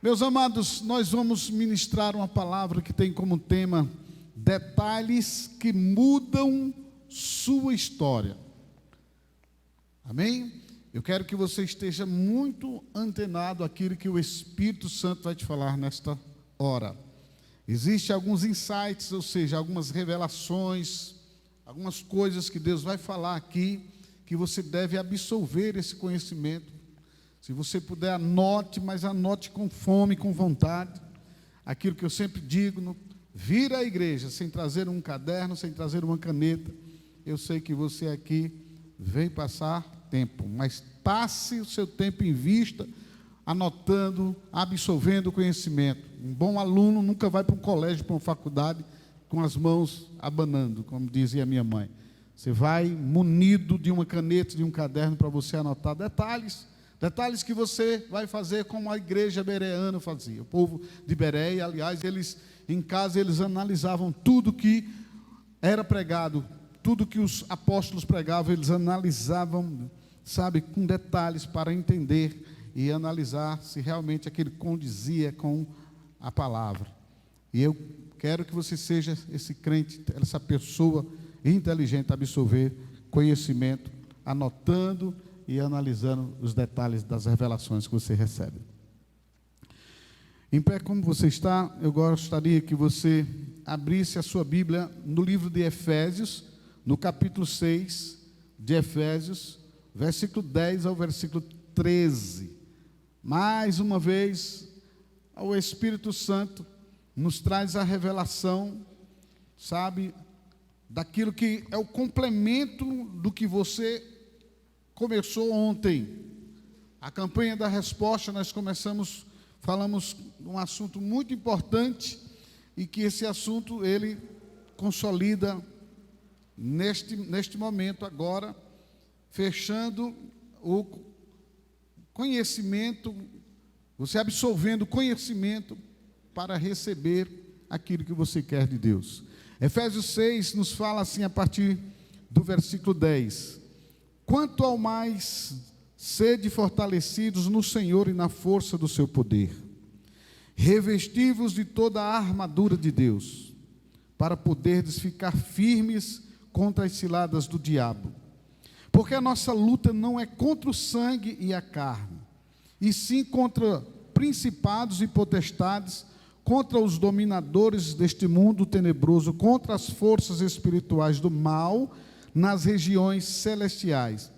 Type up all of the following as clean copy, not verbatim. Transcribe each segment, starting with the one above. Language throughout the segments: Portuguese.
Meus amados, nós vamos ministrar uma palavra que tem como tema detalhes que mudam sua história. Amém? Eu quero que você esteja muito antenado àquilo que o Espírito Santo vai te falar nesta hora. Existem alguns insights, ou seja, algumas revelações, algumas coisas que Deus vai falar aqui, que você deve absorver esse conhecimento. Se você puder, anote, mas anote com fome, com vontade. Aquilo que eu sempre digo, vir à igreja sem trazer um caderno, sem trazer uma caneta. Eu sei que você aqui vem passar tempo, mas passe o seu tempo em vista, anotando, absorvendo o conhecimento. Um bom aluno nunca vai para um colégio, para uma faculdade, com as mãos abanando, como dizia a minha mãe. Você vai munido de uma caneta, de um caderno, para você anotar detalhes que você vai fazer como a igreja bereana fazia. O povo de Bereia, aliás, eles em casa eles analisavam tudo que era pregado, tudo que os apóstolos pregavam, eles analisavam, sabe, com detalhes para entender e analisar se realmente aquilo condizia com a palavra. E eu quero que você seja esse crente, essa pessoa inteligente, absorver conhecimento, anotando e analisando os detalhes das revelações que você recebe. Em pé como você está, eu gostaria que você abrisse a sua Bíblia no livro de Efésios, no capítulo 6 de Efésios, versículo 10 ao versículo 13. Mais uma vez, o Espírito Santo nos traz a revelação, sabe, daquilo que é o complemento do que você começou ontem. A campanha da resposta, nós falamos um assunto muito importante, e que esse assunto, ele consolida neste momento agora, fechando o conhecimento, você absorvendo conhecimento para receber aquilo que você quer de Deus. Efésios 6 nos fala assim a partir do versículo 10: quanto ao mais, sede fortalecidos no Senhor e na força do seu poder, revesti-vos de toda a armadura de Deus, para poderdes ficar firmes contra as ciladas do diabo. Porque a nossa luta não é contra o sangue e a carne, e sim contra principados e potestades, contra os dominadores deste mundo tenebroso, contra as forças espirituais do mal nas regiões celestiais.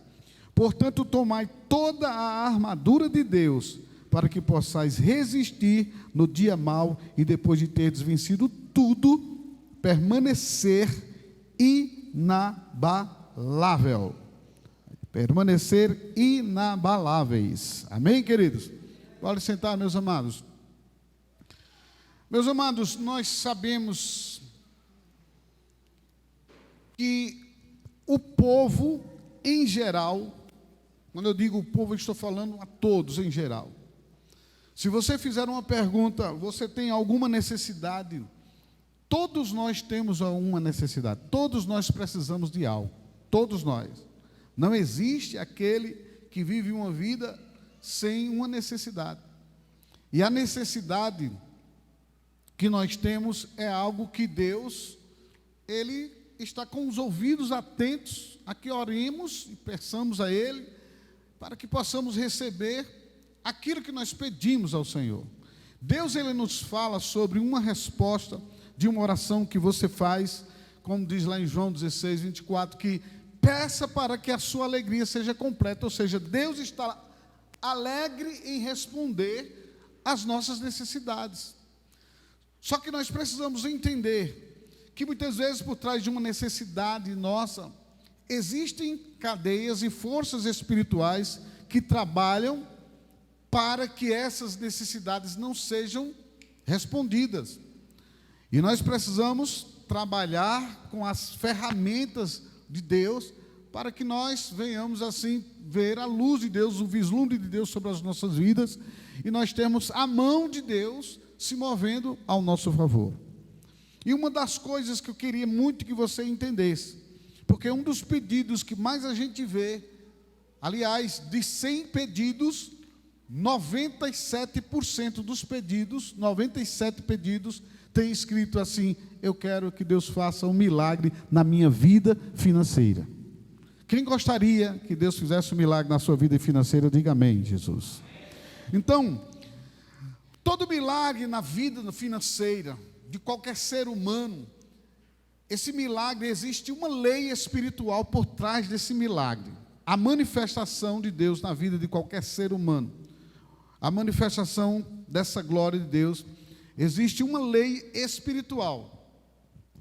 Portanto, tomai toda a armadura de Deus, para que possais resistir no dia mau, e depois de teres vencido tudo, permanecer inabalável. Permanecer inabaláveis. Amém, queridos? Pode sentar, meus amados. Meus amados, nós sabemos que o povo, em geral, quando eu digo o povo, eu estou falando a todos em geral. Se você fizer uma pergunta, você tem alguma necessidade? Todos nós temos uma necessidade, todos nós precisamos de algo, todos nós. Não existe aquele que vive uma vida sem uma necessidade. E a necessidade que nós temos é algo que Deus, Ele está com os ouvidos atentos a que oremos e peçamos a Ele, para que possamos receber aquilo que nós pedimos ao Senhor. Deus, Ele nos fala sobre uma resposta de uma oração que você faz, como diz lá em João 16, 24, que peça para que a sua alegria seja completa, ou seja, Deus está alegre em responder às nossas necessidades. Só que nós precisamos entender que muitas vezes por trás de uma necessidade nossa, existem cadeias e forças espirituais que trabalham para que essas necessidades não sejam respondidas. E nós precisamos trabalhar com as ferramentas de Deus, para que nós venhamos assim ver a luz de Deus, o vislumbre de Deus sobre as nossas vidas, e nós temos a mão de Deus se movendo ao nosso favor. E uma das coisas que eu queria muito que você entendesse, porque um dos pedidos que mais a gente vê, aliás, de 100 pedidos, 97% dos pedidos, 97 pedidos, tem escrito assim: eu quero que Deus faça um milagre na minha vida financeira. Quem gostaria que Deus fizesse um milagre na sua vida financeira, diga amém, Jesus. Então, todo milagre na vida financeira de qualquer ser humano, esse milagre, existe uma lei espiritual por trás desse milagre. A manifestação de Deus na vida de qualquer ser humano, a manifestação dessa glória de Deus, existe uma lei espiritual,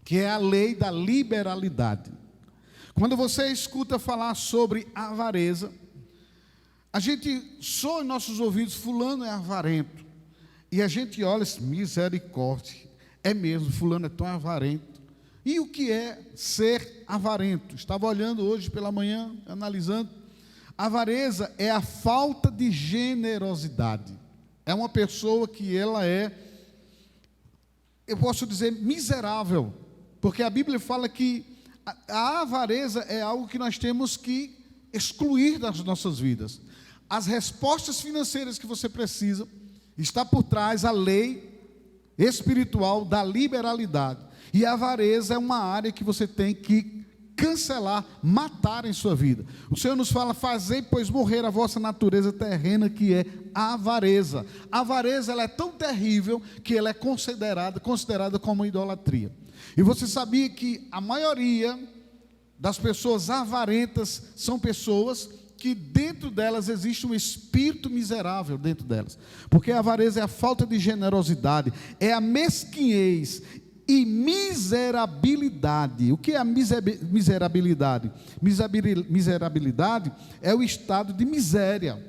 que é a lei da liberalidade. Quando você escuta falar sobre avareza, a gente soa em nossos ouvidos: fulano é avarento. E a gente olha, misericórdia, é mesmo, fulano é tão avarento. E o que é ser avarento? Estava olhando hoje pela manhã, analisando. Avareza é a falta de generosidade. É uma pessoa que ela é, eu posso dizer, miserável. Porque a Bíblia fala que a avareza é algo que nós temos que excluir das nossas vidas. As respostas financeiras que você precisa, está por trás a lei espiritual da liberalidade. E a avareza é uma área que você tem que cancelar, matar em sua vida. O Senhor nos fala: fazei, pois, morrer a vossa natureza terrena, que é a avareza. A avareza, ela é tão terrível que ela é considerada como idolatria. E você sabia que a maioria das pessoas avarentas são pessoas que dentro delas existe um espírito miserável dentro delas, porque a avareza é a falta de generosidade, é a mesquinhez e miserabilidade. O que é a miserabilidade? Miserabilidade é o estado de miséria.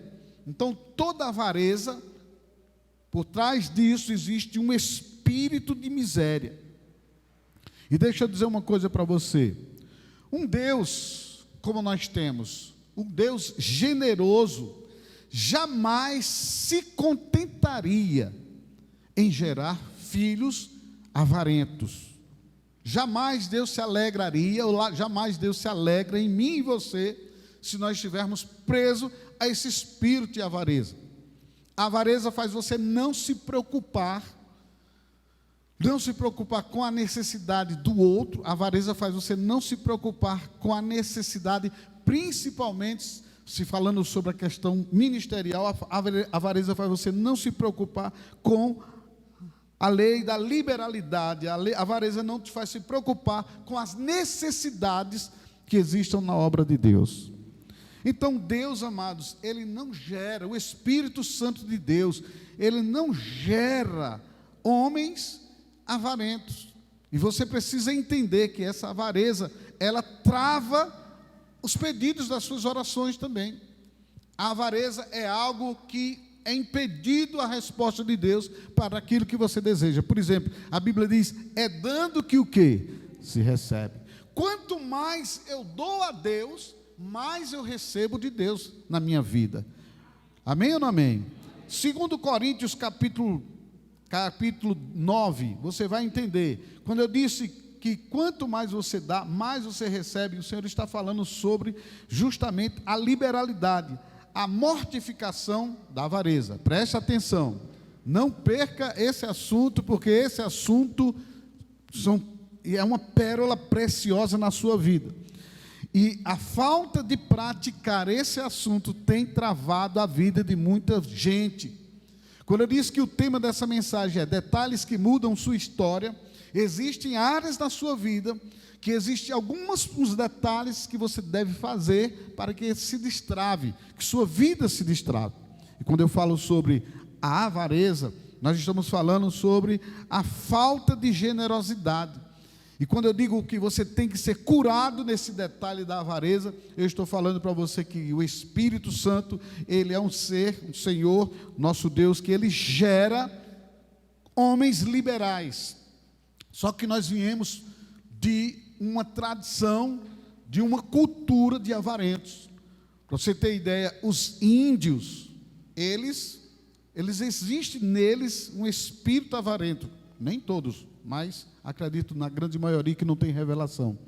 Então, toda avareza, por trás disso existe um espírito de miséria. E deixa eu dizer uma coisa para você: um Deus como nós temos, um Deus generoso, jamais se contentaria em gerar filhos avarentos. Jamais Deus se alegraria, ou jamais Deus se alegra em mim e você, se nós estivermos presos a esse espírito de avareza. A avareza faz você não se preocupar com a necessidade do outro. A avareza faz você não se preocupar com a necessidade, principalmente se falando sobre a questão ministerial. A avareza faz você não se preocupar com a lei da liberalidade. A avareza não te faz se preocupar com as necessidades que existam na obra de Deus. Então, Deus, amados, Ele não gera, o Espírito Santo de Deus, Ele não gera homens avarentos. E você precisa entender que essa avareza, ela trava os pedidos das suas orações também. A avareza é algo que é impedido a resposta de Deus para aquilo que você deseja. Por exemplo, a Bíblia diz: é dando que o quê? Se recebe. Quanto mais eu dou a Deus, mais eu recebo de Deus na minha vida. Amém ou não amém? 2 Coríntios capítulo 9, você vai entender. Quando eu disse que quanto mais você dá, mais você recebe, o Senhor está falando sobre justamente a liberalidade, a mortificação da avareza. Preste atenção, não perca esse assunto, porque esse assunto é uma pérola preciosa na sua vida. E a falta de praticar esse assunto tem travado a vida de muita gente. Quando eu disse que o tema dessa mensagem é detalhes que mudam sua história, existem áreas da sua vida que existem alguns detalhes que você deve fazer para que se destrave, que sua vida se destrave. E quando eu falo sobre a avareza, nós estamos falando sobre a falta de generosidade. E quando eu digo que você tem que ser curado nesse detalhe da avareza, eu estou falando para você que o Espírito Santo, Ele é um ser, um Senhor, nosso Deus, que Ele gera homens liberais. Só que nós viemos de uma tradição, de uma cultura de avarentos. Para você ter ideia, os índios, eles existe neles um espírito avarento. Nem todos, mas acredito na grande maioria que não tem revelação.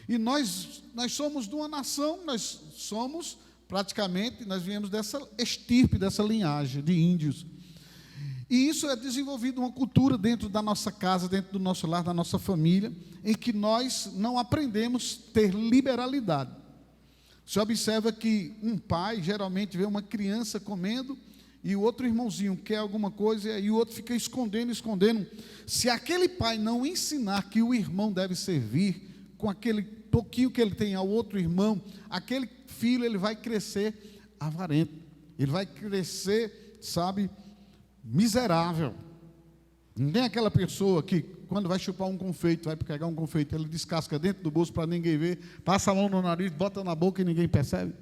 E nós somos de uma nação, nós somos Praticamente, nós viemos dessa estirpe, dessa linhagem de índios. E isso é desenvolvido uma cultura dentro da nossa casa, dentro do nosso lar, da nossa família, em que nós não aprendemos a ter liberalidade. Você observa que um pai geralmente vê uma criança comendo e o outro irmãozinho quer alguma coisa e o outro fica escondendo. Se aquele pai não ensinar que o irmão deve servir com aquele pouquinho que ele tem ao outro irmão, aquele filho ele vai crescer avarento, ele vai crescer, miserável. Não tem aquela pessoa que, quando vai chupar um confeito, vai pegar um confeito, ele descasca dentro do bolso para ninguém ver, passa a mão no nariz, bota na boca e ninguém percebe,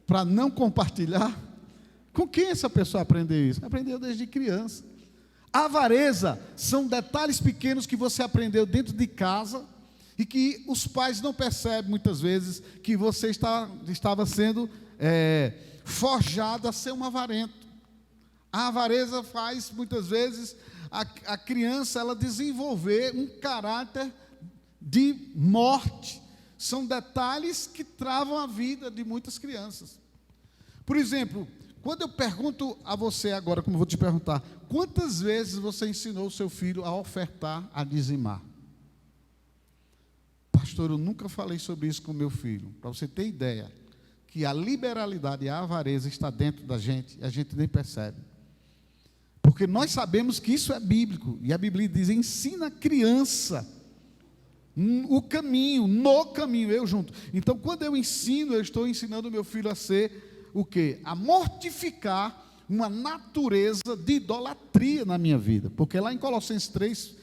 para não compartilhar. Com quem essa pessoa aprendeu isso? Aprendeu desde criança. A avareza são detalhes pequenos que você aprendeu dentro de casa e que os pais não percebem muitas vezes que você estava sendo forjado a ser um avarento. A avareza faz, muitas vezes, a criança ela desenvolver um caráter de morte. São detalhes que travam a vida de muitas crianças. Por exemplo, quando eu pergunto a você agora, como eu vou te perguntar, quantas vezes você ensinou o seu filho a ofertar, a dizimar? Pastor, eu nunca falei sobre isso com meu filho. Para você ter ideia, que a liberalidade e a avareza está dentro da gente, e a gente nem percebe. Porque nós sabemos que isso é bíblico, e a Bíblia diz, ensina a criança o caminho, no caminho, eu junto. Então, quando eu ensino, eu estou ensinando o meu filho a ser o quê? A mortificar uma natureza de idolatria na minha vida. Porque lá em Colossenses 3,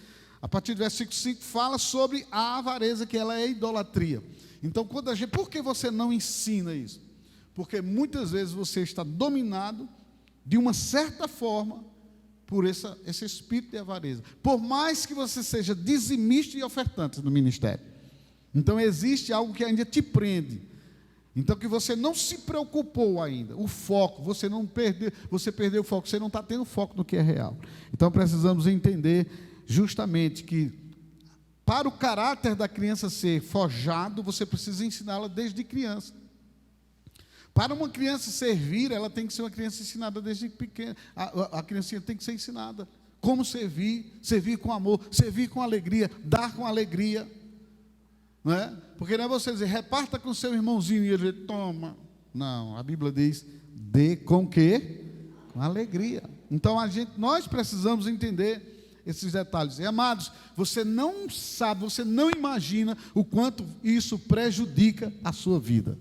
a partir do versículo 5, fala sobre a avareza, que ela é idolatria. Então, por que você não ensina isso? Porque muitas vezes você está dominado de uma certa forma por esse espírito de avareza. Por mais que você seja dizimista e ofertante no ministério. Então, existe algo que ainda te prende. Então, que você não se preocupou ainda. O foco, você perdeu o foco, você não está tendo foco no que é real. Então, precisamos entender justamente que, para o caráter da criança ser forjado, você precisa ensiná-la desde criança. Para uma criança servir, ela tem que ser uma criança ensinada desde pequena. A criancinha tem que ser ensinada como servir com amor, servir com alegria, dar com alegria. Não é? Porque não é você dizer, reparta com seu irmãozinho e ele toma. Não, a Bíblia diz, dê com quê? Com alegria. Então nós precisamos entender esses detalhes. E amados, você não sabe, você não imagina o quanto isso prejudica a sua vida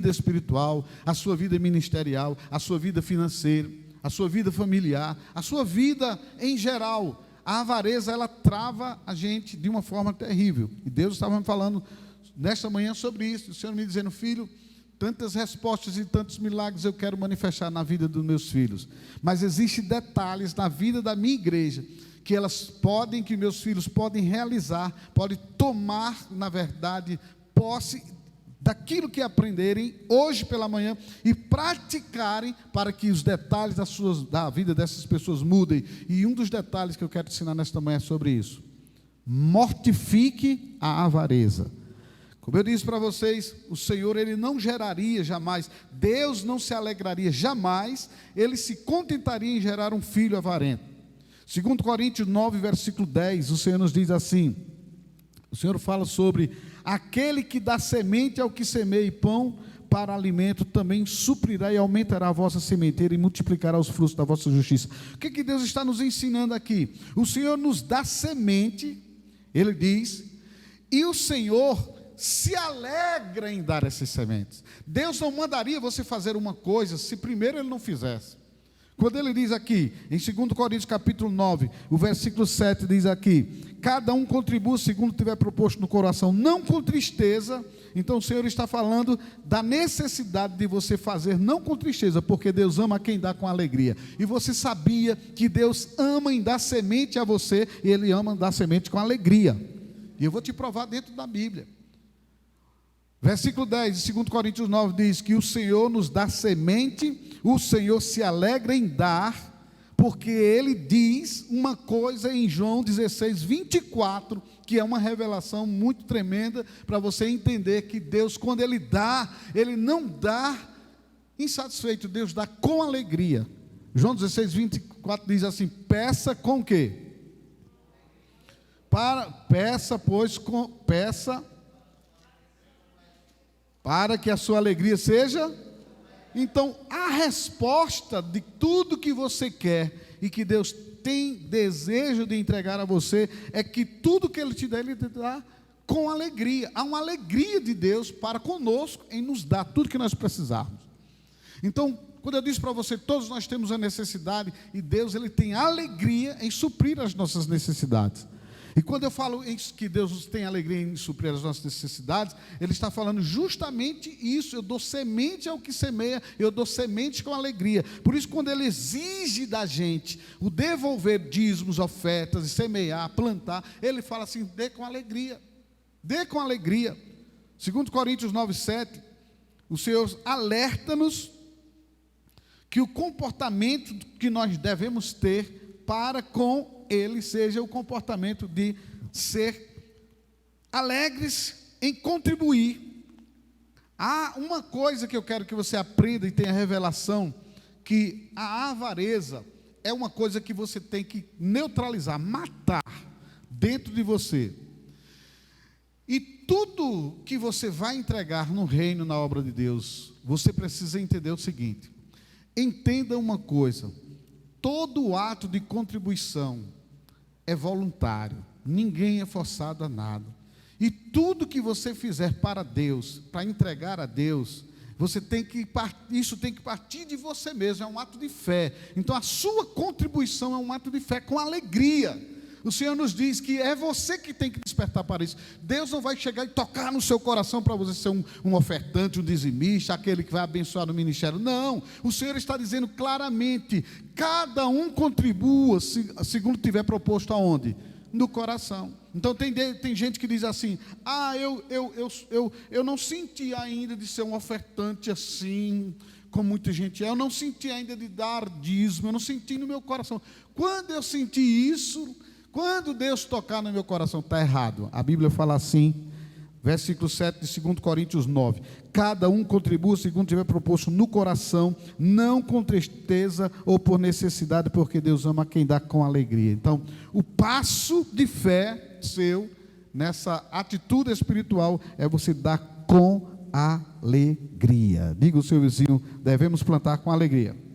espiritual, a sua vida ministerial, a sua vida financeira, a sua vida familiar, a sua vida em geral. A avareza, ela trava a gente de uma forma terrível. E Deus estava me falando nesta manhã sobre isso. O Senhor me dizendo, filho, tantas respostas e tantos milagres eu quero manifestar na vida dos meus filhos. Mas existem detalhes na vida da minha igreja que meus filhos podem realizar, podem tomar, na verdade, posse daquilo que aprenderem hoje pela manhã e praticarem para que os detalhes da vida dessas pessoas mudem. E um dos detalhes que eu quero te ensinar nesta manhã é sobre isso. Mortifique a avareza. Como eu disse para vocês, o Senhor, Ele não geraria jamais, Deus não se alegraria jamais, Ele se contentaria em gerar um filho avarento. 2 Coríntios 9, versículo 10, o Senhor nos diz assim, o Senhor fala sobre aquele que dá semente ao que semeia pão para alimento, também suprirá e aumentará a vossa sementeira e multiplicará os frutos da vossa justiça. O que Deus está nos ensinando aqui? O Senhor nos dá semente, Ele diz, e o Senhor se alegra em dar essas sementes. Deus não mandaria você fazer uma coisa se primeiro Ele não fizesse. Quando Ele diz aqui, em 2 Coríntios capítulo 9, o versículo 7 diz aqui, cada um contribua segundo tiver proposto no coração, não com tristeza. Então o Senhor está falando da necessidade de você fazer não com tristeza, porque Deus ama quem dá com alegria. E você sabia que Deus ama em dar semente a você, e Ele ama dar semente com alegria. E eu vou te provar dentro da Bíblia. Versículo 10 de 2 Coríntios 9 diz que o Senhor nos dá semente, o Senhor se alegra em dar, porque ele diz uma coisa em João 16, 24, que é uma revelação muito tremenda para você entender que Deus, quando Ele dá, Ele não dá insatisfeito, Deus dá com alegria. João 16, 24 diz assim: peça com quê? Peça para que a sua alegria seja. Então, a resposta de tudo que você quer e que Deus tem desejo de entregar a você é que tudo que Ele te dá, Ele te dá com alegria. Há uma alegria de Deus para conosco em nos dar tudo que nós precisarmos. Então, quando eu disse para você, todos nós temos a necessidade, e Deus, Ele tem alegria em suprir as nossas necessidades. E quando eu falo que Deus tem alegria em suprir as nossas necessidades, Ele está falando justamente isso. Eu dou semente ao que semeia, eu dou semente com alegria. Por isso, quando Ele exige da gente o devolver dízimos, ofertas, semear, plantar, Ele fala assim: dê com alegria, dê com alegria. 2 Coríntios 9, 7, o Senhor alerta-nos que o comportamento que nós devemos ter para com Ele seja o comportamento de ser alegres em contribuir. Há uma coisa que eu quero que você aprenda e tenha revelação, que a avareza é uma coisa que você tem que neutralizar, matar dentro de você. E tudo que você vai entregar no reino, na obra de Deus, você precisa entender o seguinte: entenda uma coisa, todo ato de contribuição é voluntário, ninguém é forçado a nada. E tudo que você fizer para Deus, para entregar a Deus, isso tem que partir de você mesmo, é um ato de fé. Então a sua contribuição é um ato de fé com alegria. O Senhor nos diz que é você que tem que despertar para isso. Deus não vai chegar e tocar no seu coração para você ser um ofertante, um dizimista, aquele que vai abençoar no ministério. Não, o Senhor está dizendo claramente: cada um contribua segundo tiver proposto aonde? No coração. Então tem gente que diz assim: eu não senti ainda de ser um ofertante assim, como muita gente é, eu não senti ainda de dar dízimo, eu não senti no meu coração. Quando eu senti isso, quando Deus tocar no meu coração, está errado. A Bíblia fala assim, versículo 7 de 2 Coríntios 9: cada um contribua segundo tiver proposto no coração, não com tristeza ou por necessidade, porque Deus ama quem dá com alegria. Então, o passo de fé seu, nessa atitude espiritual, é você dar com alegria. Diga ao seu vizinho: devemos plantar com alegria.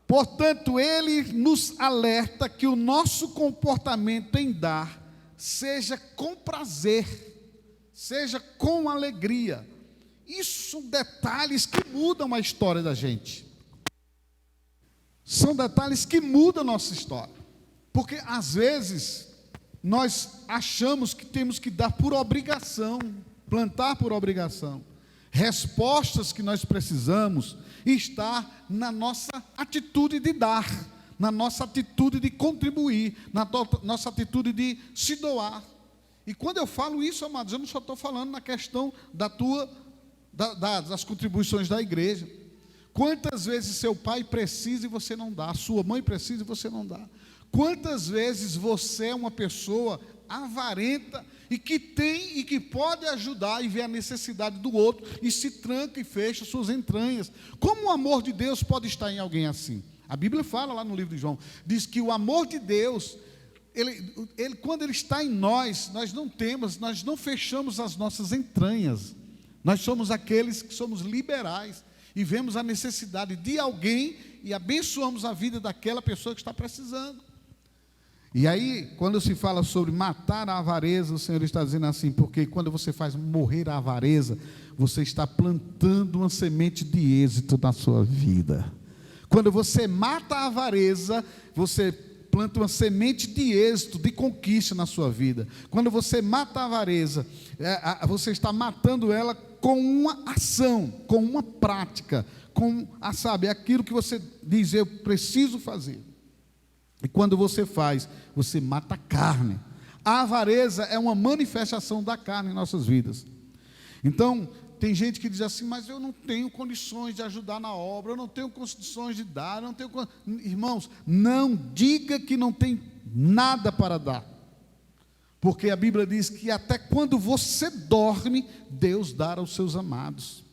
Portanto, Ele nos alerta que o nosso comportamento em dar seja com prazer, seja com alegria. Isso são detalhes que mudam a história da gente. São detalhes que mudam a nossa história. Porque às vezes nós achamos que temos que dar por obrigação, plantar por obrigação. Respostas que nós precisamos estar na nossa atitude de dar, na nossa atitude de contribuir, na nossa atitude de se doar. E quando eu falo isso, amados, eu não só estou falando na questão das contribuições da igreja. Quantas vezes seu pai precisa e você não dá, sua mãe precisa e você não dá. Quantas vezes você é uma pessoa avarenta e que tem e que pode ajudar e ver a necessidade do outro e se tranca e fecha suas entranhas. Como o amor de Deus pode estar em alguém assim? A Bíblia fala lá no livro de João, diz que o amor de Deus, quando ele está em nós, nós não fechamos as nossas entranhas. Nós somos aqueles que somos liberais e vemos a necessidade de alguém e abençoamos a vida daquela pessoa que está precisando. E aí, quando se fala sobre matar a avareza, o Senhor está dizendo assim: porque quando você faz morrer a avareza, você está plantando uma semente de êxito na sua vida. Quando você mata a avareza, você planta uma semente de êxito, de conquista na sua vida. Quando você mata a avareza, você está matando ela com uma ação, com uma prática, aquilo que você diz: eu preciso fazer. E quando você faz, você mata a carne. A avareza é uma manifestação da carne em nossas vidas. Então, tem gente que diz assim, mas eu não tenho condições de ajudar na obra, eu não tenho condições de dar, eu não tenho... Irmãos, não diga que não tem nada para dar, porque a Bíblia diz que até quando você dorme, Deus dá aos seus amados.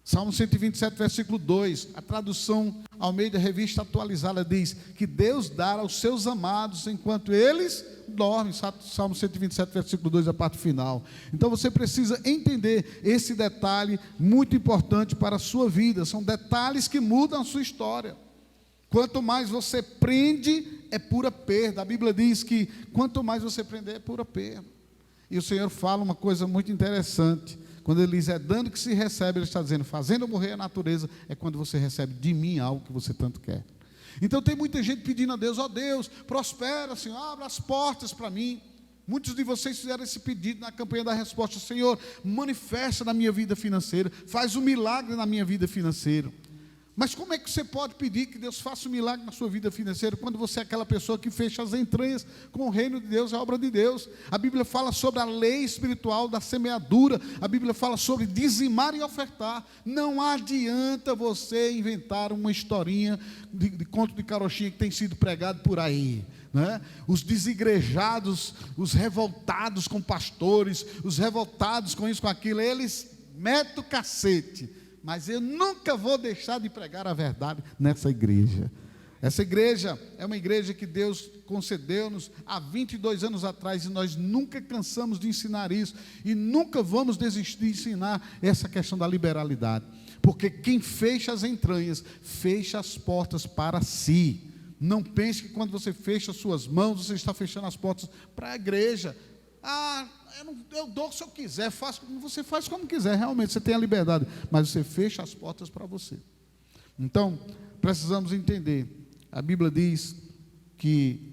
Salmo 127, versículo 2, a tradução Almeida Revista Atualizada diz que Deus dá aos seus amados enquanto eles dormem. Salmo 127, versículo 2, a parte final. Então você precisa entender esse detalhe muito importante para a sua vida. São detalhes que mudam a sua história. Quanto mais você prende, é pura perda. A Bíblia diz que quanto mais você prender, é pura perda. E o Senhor fala uma coisa muito interessante. Quando ele diz, é dando que se recebe, ele está dizendo, fazendo morrer a natureza, é quando você recebe de mim algo que você tanto quer. Então tem muita gente pedindo a Deus, ó Deus, prospera, Senhor, abra as portas para mim. Muitos de vocês fizeram esse pedido na campanha da resposta, Senhor, manifesta na minha vida financeira, faz um milagre na minha vida financeira. Mas como é que você pode pedir que Deus faça um milagre na sua vida financeira, quando você é aquela pessoa que fecha as entranhas com o reino de Deus, a obra de Deus? A Bíblia fala sobre a lei espiritual da semeadura, a Bíblia fala sobre dizimar e ofertar. Não adianta você inventar uma historinha de conto de carochinha que tem sido pregado por aí, né? Os desigrejados, os revoltados com pastores, os revoltados com isso, com aquilo, eles metem o cacete. Mas eu nunca vou deixar de pregar a verdade nessa igreja. Essa igreja é uma igreja que Deus concedeu-nos há 22 anos atrás, e nós nunca cansamos de ensinar isso, e nunca vamos desistir de ensinar essa questão da liberalidade, porque quem fecha as entranhas, fecha as portas para si. Não pense que quando você fecha as suas mãos, você está fechando as portas para a igreja. Eu dou se eu quiser, você faz como quiser, realmente, você tem a liberdade, mas você fecha as portas para você. Então, precisamos entender, a Bíblia diz que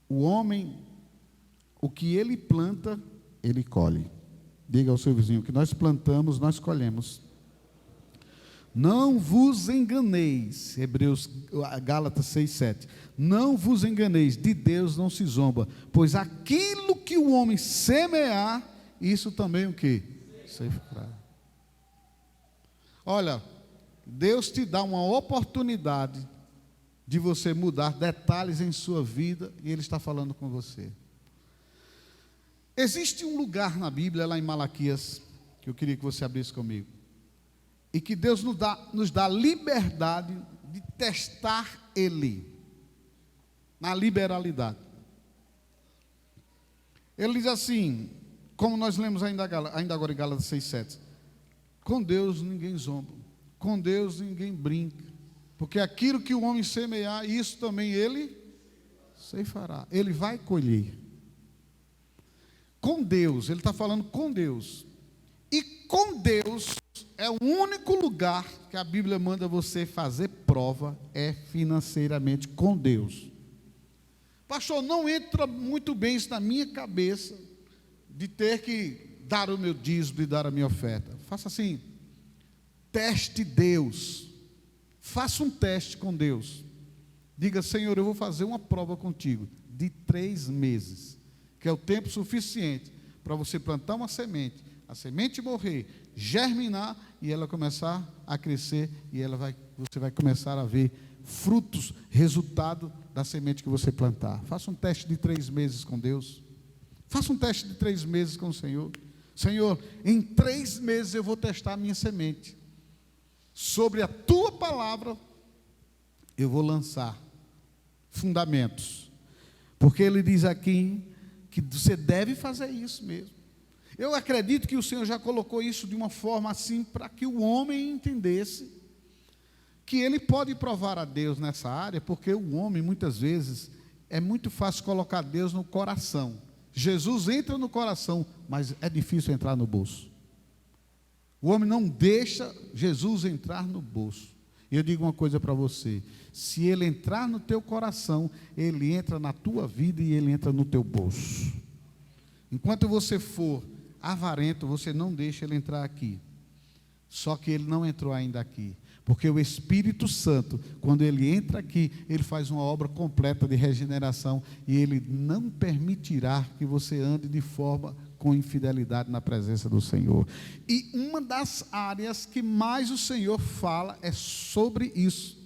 o homem, o que ele planta, ele colhe. Diga ao seu vizinho, o que nós plantamos, nós colhemos. Não vos enganeis, Gálatas 6:7, não vos enganeis, de Deus não se zomba, pois aquilo que o homem semear, isso também o que? Ceifará. Olha, Deus te dá uma oportunidade de você mudar detalhes em sua vida, e Ele está falando com você. Existe um lugar na Bíblia, lá em Malaquias, que eu queria que você abrisse comigo, e que Deus nos dá liberdade de testar Ele, na liberalidade. Ele diz assim, como nós lemos ainda agora em Gálatas 6:7, com Deus ninguém zomba, com Deus ninguém brinca, porque aquilo que o homem semear, isso também ele ceifará, ele vai colher. Com Deus, ele está falando com Deus, e com Deus é o único lugar que a Bíblia manda você fazer prova, é financeiramente com Deus. Pastor, não entra muito bem isso na minha cabeça, de ter que dar o meu dízimo e dar a minha oferta. Faça assim, teste Deus, faça um teste com Deus, diga, Senhor, eu vou fazer uma prova contigo, de 3 meses, que é o tempo suficiente para você plantar uma semente, a semente morrer, germinar e ela começar a crescer, e você vai começar a ver frutos, resultado da semente que você plantar. Faça um teste de 3 meses com Deus. Faça um teste de 3 meses com o Senhor. Senhor, em 3 meses eu vou testar a minha semente. Sobre a tua palavra, eu vou lançar fundamentos. Porque ele diz aqui que você deve fazer isso mesmo. Eu acredito que o Senhor já colocou isso de uma forma assim, para que o homem entendesse que ele pode provar a Deus nessa área, porque o homem, muitas vezes, é muito fácil colocar Deus no coração. Jesus entra no coração, mas é difícil entrar no bolso. O homem não deixa Jesus entrar no bolso. E eu digo uma coisa para você, se ele entrar no teu coração, ele entra na tua vida e ele entra no teu bolso. Enquanto você for avarento, você não deixa ele entrar aqui. Só que ele não entrou ainda aqui, porque o Espírito Santo, quando ele entra aqui, ele faz uma obra completa de regeneração, e ele não permitirá que você ande de forma com infidelidade na presença do Senhor. E uma das áreas que mais o Senhor fala é sobre isso.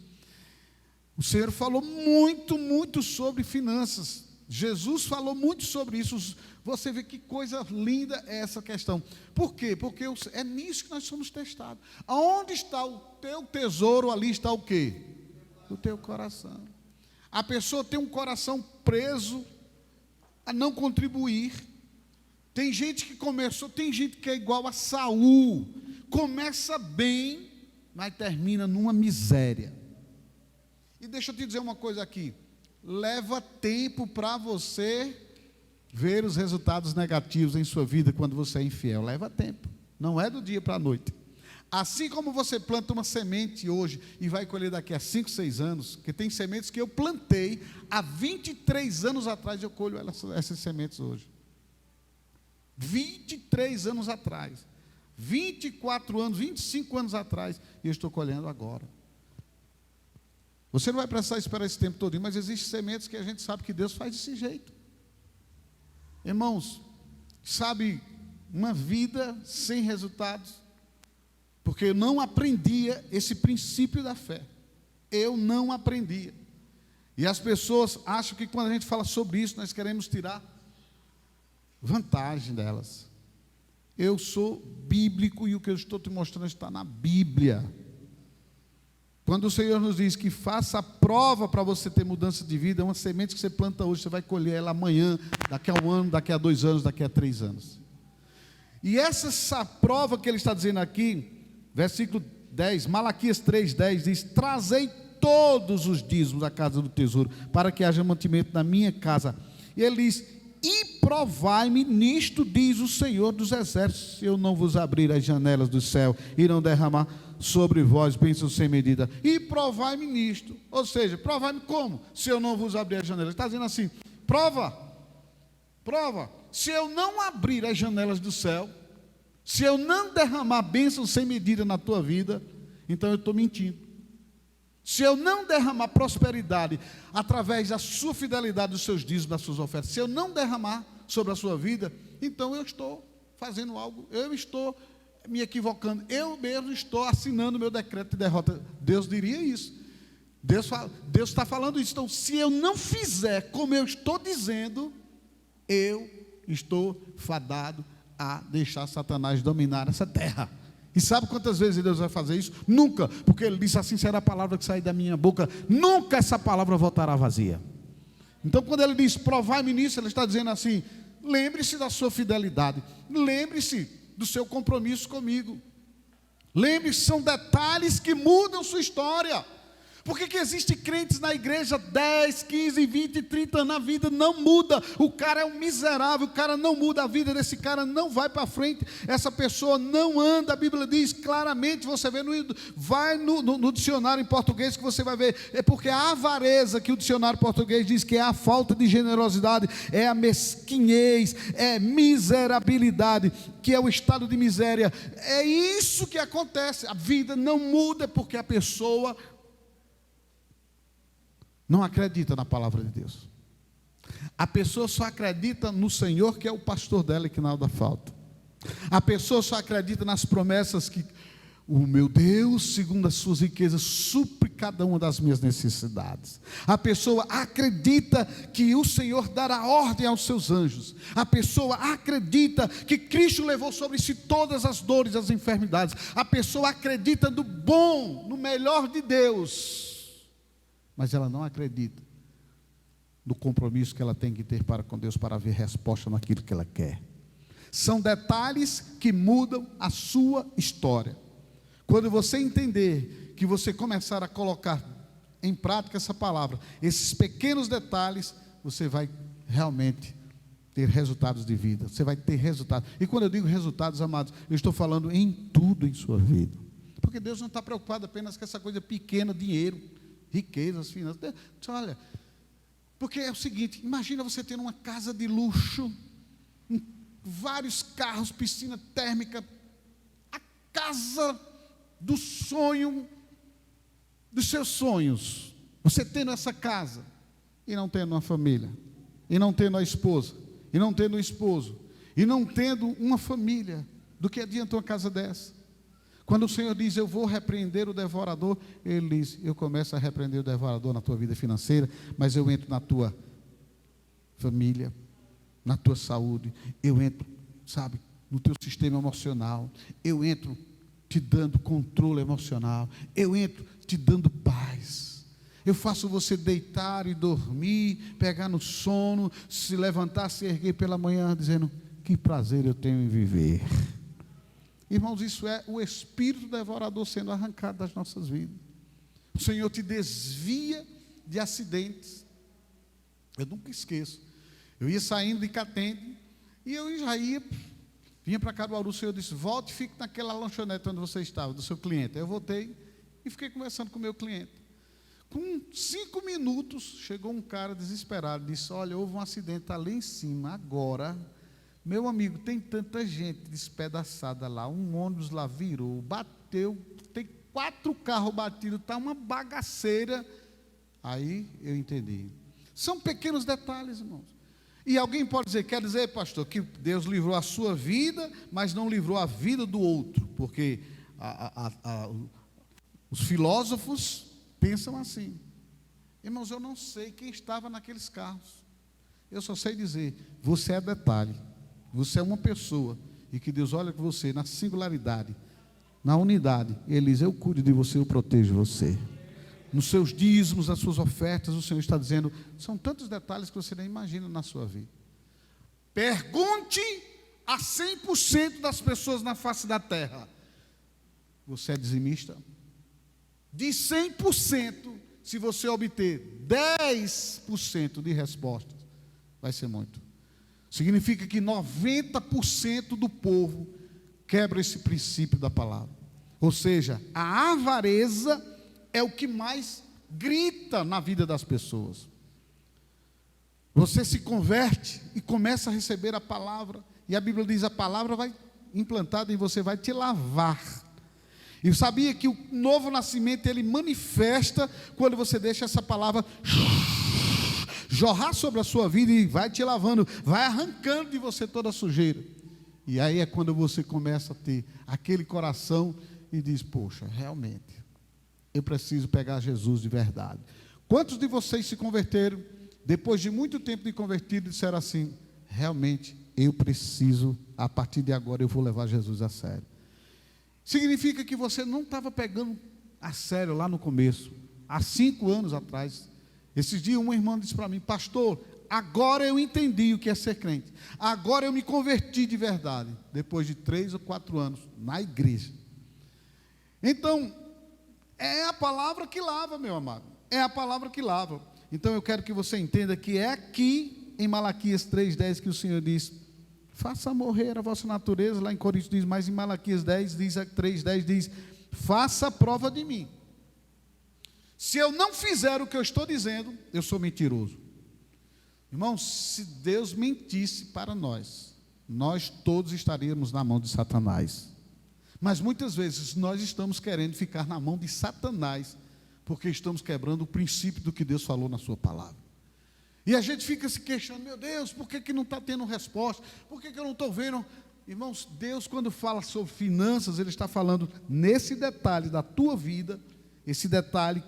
O Senhor falou muito sobre finanças. Jesus falou muito sobre isso. Você vê que coisa linda é essa questão. Por quê? Porque é nisso que nós somos testados. Aonde está o teu tesouro, ali está o quê? O teu coração. A pessoa tem um coração preso a não contribuir. Tem gente que é igual a Saul. Começa bem, mas termina numa miséria. E deixa eu te dizer uma coisa aqui. Leva tempo para você ver os resultados negativos em sua vida quando você é infiel. Leva tempo. Não é do dia para a noite. Assim como você planta uma semente hoje e vai colher daqui a 5, 6 anos, que tem sementes que eu plantei há 23 anos atrás, eu colho essas sementes hoje. 23 anos atrás. 24 anos, 25 anos atrás, e eu estou colhendo agora. Você não vai precisar esperar esse tempo todo, mas existem sementes que a gente sabe que Deus faz desse jeito. Irmãos, sabe, uma vida sem resultados, porque eu não aprendia esse princípio da fé. Eu não aprendia. E as pessoas acham que quando a gente fala sobre isso, nós queremos tirar vantagem delas. Eu sou bíblico e o que eu estou te mostrando está na Bíblia. Quando o Senhor nos diz que faça a prova para você ter mudança de vida, é uma semente que você planta hoje, você vai colher ela amanhã, daqui a 1 ano, daqui a 2 anos, daqui a 3 anos. E essa prova que ele está dizendo aqui, versículo 10, Malaquias 3:10 diz: trazei todos os dízimos à casa do tesouro, para que haja mantimento na minha casa. E ele diz: e provai-me nisto, diz o Senhor dos exércitos, se eu não vos abrir as janelas do céu e não derramar sobre vós bênçãos sem medida. E provai-me nisto. Ou seja, provai-me como? Se eu não vos abrir as janelas. Ele está dizendo assim: prova. Se eu não abrir as janelas do céu, se eu não derramar bênçãos sem medida na tua vida, então eu estou mentindo. Se eu não derramar prosperidade através da sua fidelidade, dos seus dízimos, das suas ofertas, se eu não derramar sobre a sua vida, então eu estou fazendo algo, eu estou me equivocando, eu mesmo estou assinando meu decreto de derrota. Deus diria isso. Deus está falando isso. Então, se eu não fizer como eu estou dizendo, eu estou fadado a deixar Satanás dominar essa terra. E sabe quantas vezes Deus vai fazer isso? Nunca, porque Ele disse assim: será a palavra que sair da minha boca, nunca essa palavra voltará vazia. Então, quando Ele diz provai-me nisso, Ele está dizendo assim: lembre-se da sua fidelidade, lembre-se do seu compromisso comigo, lembre-se, são detalhes que mudam sua história. Por que existem crentes na igreja 10, 15, 20, 30 anos, a vida não muda, o cara é um miserável, o cara não muda, a vida desse cara não vai para frente, essa pessoa não anda. A Bíblia diz claramente, você vê, vai no dicionário em português que você vai ver, é porque a avareza, que o dicionário português diz que é a falta de generosidade, é a mesquinhez, é miserabilidade, que é o estado de miséria, é isso que acontece. A vida não muda porque a pessoa não acredita na palavra de Deus. A pessoa só acredita no Senhor, que é o pastor dela e que nada falta. A pessoa só acredita nas promessas que o meu Deus, segundo as suas riquezas, supre cada uma das minhas necessidades. A pessoa acredita que o Senhor dará ordem aos seus anjos. A pessoa acredita que Cristo levou sobre si todas as dores, as enfermidades. A pessoa acredita no bom, no melhor de Deus. Mas ela não acredita no compromisso que ela tem que ter para com Deus, para ver resposta naquilo que ela quer. São detalhes que mudam a sua história. Quando você entender, que você começar a colocar em prática essa palavra, esses pequenos detalhes, você vai realmente ter resultados de vida. Você vai ter resultados. E quando eu digo resultados, amados, eu estou falando em tudo em sua vida. Porque Deus não está preocupado apenas com essa coisa pequena, dinheiro, riquezas, finanças. Olha, porque é o seguinte: imagina você tendo uma casa de luxo, vários carros, piscina térmica, a casa do sonho, dos seus sonhos, você tendo essa casa, e não tendo uma família, e não tendo a esposa, e não tendo o esposo, e não tendo uma família, do que adianta uma casa dessa? Quando o Senhor diz, eu vou repreender o devorador, Ele diz, eu começo a repreender o devorador na tua vida financeira, mas eu entro na tua família, na tua saúde, eu entro, sabe, no teu sistema emocional, eu entro te dando controle emocional, eu entro te dando paz, eu faço você deitar e dormir, pegar no sono, se levantar, se erguer pela manhã, dizendo, que prazer eu tenho em viver. Irmãos, isso é o espírito devorador sendo arrancado das nossas vidas. O Senhor te desvia de acidentes. Eu nunca esqueço. Eu ia saindo de Catende, e eu já vinha para Caruaru, o Senhor disse, volte e fique naquela lanchonete onde você estava, do seu cliente. Aí eu voltei e fiquei conversando com o meu cliente. Com 5 minutos, chegou um cara desesperado, disse, olha, houve um acidente, está ali em cima, agora. Meu amigo, tem tanta gente despedaçada lá, um ônibus lá virou, bateu, tem 4 carros batidos, está uma bagaceira. Aí eu entendi. São pequenos detalhes, irmãos. E alguém pode dizer, quer dizer, pastor, que Deus livrou a sua vida, mas não livrou a vida do outro, porque os filósofos pensam assim. Irmãos, eu não sei quem estava naqueles carros, eu só sei dizer, você é detalhe. Você é uma pessoa, e que Deus olha com você na singularidade, na unidade. Ele diz, eu cuido de você, eu protejo você. Nos seus dízimos, nas suas ofertas, o Senhor está dizendo, são tantos detalhes que você nem imagina na sua vida. Pergunte a 100% das pessoas na face da terra, você é dizimista? De 100%, se você obter 10% de respostas, vai ser muito. Significa que 90% do povo quebra esse princípio da palavra. Ou seja, a avareza é o que mais grita na vida das pessoas. Você se converte e começa a receber a palavra, e a Bíblia diz, a palavra vai implantada em você, vai te lavar. E sabia que o novo nascimento, ele manifesta quando você deixa essa palavra jorrar sobre a sua vida e vai te lavando, vai arrancando de você toda a sujeira. E aí é quando você começa a ter aquele coração e diz, poxa, realmente, eu preciso pegar Jesus de verdade. Quantos de vocês se converteram, depois de muito tempo de convertido, disseram assim, realmente, eu preciso, a partir de agora eu vou levar Jesus a sério. Significa que você não estava pegando a sério lá no começo, há 5 anos atrás. Esses dias uma irmã disse para mim, pastor, agora eu entendi o que é ser crente, agora eu me converti de verdade, depois de 3 ou 4 anos, na igreja. Então, é a palavra que lava, meu amado, é a palavra que lava. Então eu quero que você entenda que é aqui, em Malaquias 3,10, que o Senhor diz, faça morrer a vossa natureza, lá em Coríntios diz, mas em Malaquias 3,10 diz, faça a prova de mim. Se eu não fizer o que eu estou dizendo, eu sou mentiroso. Irmãos, se Deus mentisse para nós todos estaríamos na mão de Satanás. Mas muitas vezes nós estamos querendo ficar na mão de Satanás, porque estamos quebrando o princípio do que Deus falou na sua palavra. E a gente fica se queixando, meu Deus, por que não está tendo resposta? Por que eu não estou vendo? Irmãos, Deus quando fala sobre finanças, Ele está falando nesse detalhe da tua vida, esse detalhe,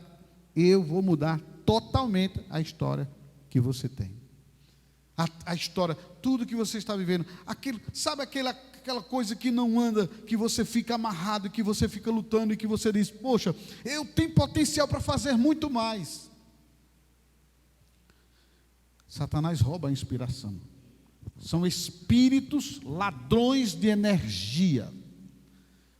eu vou mudar totalmente a história que você tem. A história, tudo que você está vivendo, sabe aquela coisa que não anda, que você fica amarrado, que você fica lutando e que você diz, poxa, eu tenho potencial para fazer muito mais. Satanás rouba a inspiração. São espíritos ladrões de energia,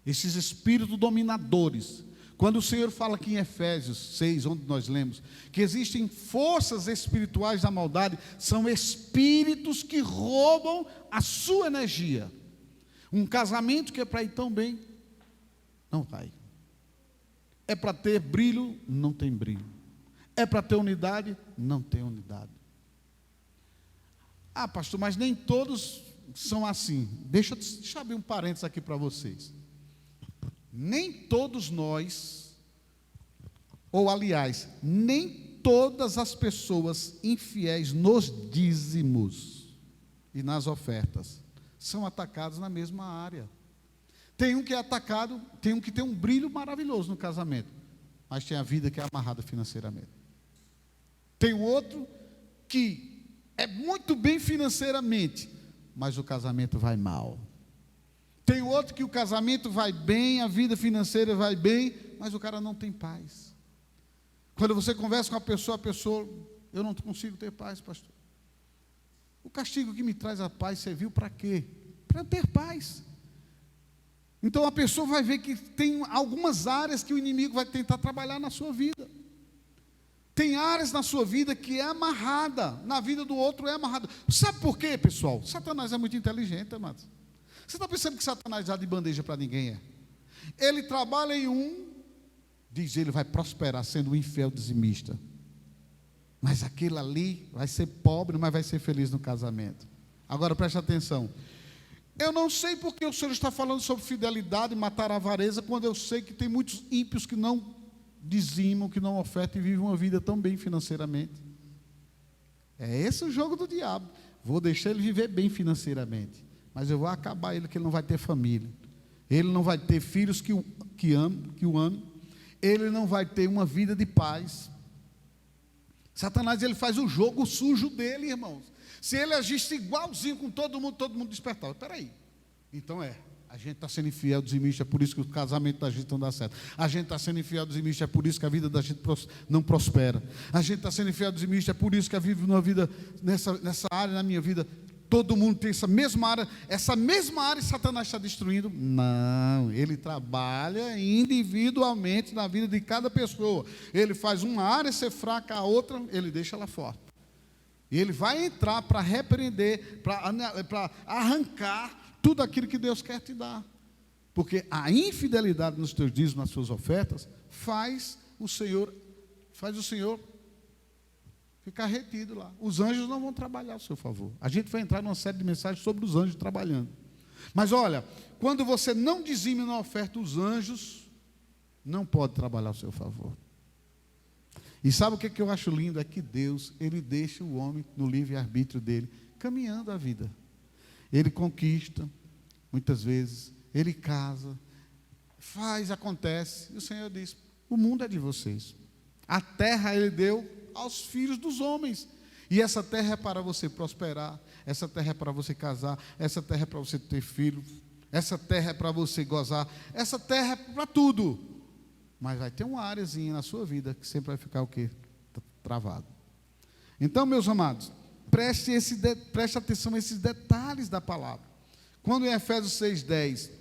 esses espíritos dominadores. Quando o Senhor fala aqui em Efésios 6, onde nós lemos, que existem forças espirituais da maldade, são espíritos que roubam a sua energia. Um casamento que é para ir tão bem, não vai. É para ter brilho, não tem brilho. É para ter unidade, não tem unidade. Ah, pastor, mas nem todos são assim. Deixa eu abrir um parênteses aqui para vocês. Nem todos nós, ou aliás, nem todas as pessoas infiéis nos dízimos e nas ofertas são atacados na mesma área. Tem um que é atacado, tem um que tem um brilho maravilhoso no casamento, mas tem a vida que é amarrada financeiramente. Tem o outro que é muito bem financeiramente, mas o casamento vai mal. Tem o outro que o casamento vai bem, a vida financeira vai bem, mas o cara não tem paz. Quando você conversa com a pessoa, eu não consigo ter paz, pastor. O castigo que me traz a paz serviu para quê? Para ter paz. Então a pessoa vai ver que tem algumas áreas que o inimigo vai tentar trabalhar na sua vida. Tem áreas na sua vida que é amarrada, na vida do outro é amarrada. Sabe por quê, pessoal? Satanás é muito inteligente, amados. Você está pensando que Satanás dá de bandeja para ninguém? Ele trabalha em um, diz ele, vai prosperar sendo um infiel dizimista. Mas aquele ali vai ser pobre, mas vai ser feliz no casamento. Agora preste atenção. Eu não sei porque o Senhor está falando sobre fidelidade e matar a avareza, quando eu sei que tem muitos ímpios que não dizimam, que não ofertam e vivem uma vida tão bem financeiramente. É esse o jogo do diabo. Vou deixar ele viver bem financeiramente, mas eu vou acabar ele, que ele não vai ter família, ele não vai ter filhos que o amem, ele não vai ter uma vida de paz. Satanás, ele faz o jogo sujo dele, irmãos. Se ele agisse igualzinho com todo mundo despertava. Espera aí, então a gente está sendo infiel dizimista, é por isso que o casamento da gente não dá certo. A gente está sendo infiel dizimista, é por isso que a vida da gente não prospera. A gente está sendo infiel dizimista, é por isso que eu vivo numa vida, nessa área, na minha vida, todo mundo tem essa mesma área Satanás está destruindo. Não, ele trabalha individualmente na vida de cada pessoa. Ele faz uma área ser fraca, a outra ele deixa ela forte. E ele vai entrar para repreender, para arrancar tudo aquilo que Deus quer te dar. Porque a infidelidade nos teus dízimos, nas suas ofertas, faz o Senhor ficar retido lá. Os anjos não vão trabalhar ao seu favor. A gente vai entrar numa série de mensagens sobre os anjos trabalhando. Mas olha, quando você não dizime na oferta, os anjos não podem trabalhar ao seu favor. E sabe o que eu acho lindo? É que Deus, ele deixa o homem no livre-arbítrio dele, caminhando a vida. Ele conquista, muitas vezes, ele casa, acontece, e o Senhor diz, o mundo é de vocês. A terra ele deu aos filhos dos homens, e essa terra é para você prosperar, essa terra é para você casar, essa terra é para você ter filho, essa terra é para você gozar, essa terra é para tudo. Mas vai ter uma áreazinha na sua vida que sempre vai ficar o quê? Travado. Então, meus amados, preste atenção a esses detalhes da palavra. Quando em Efésios 6:10,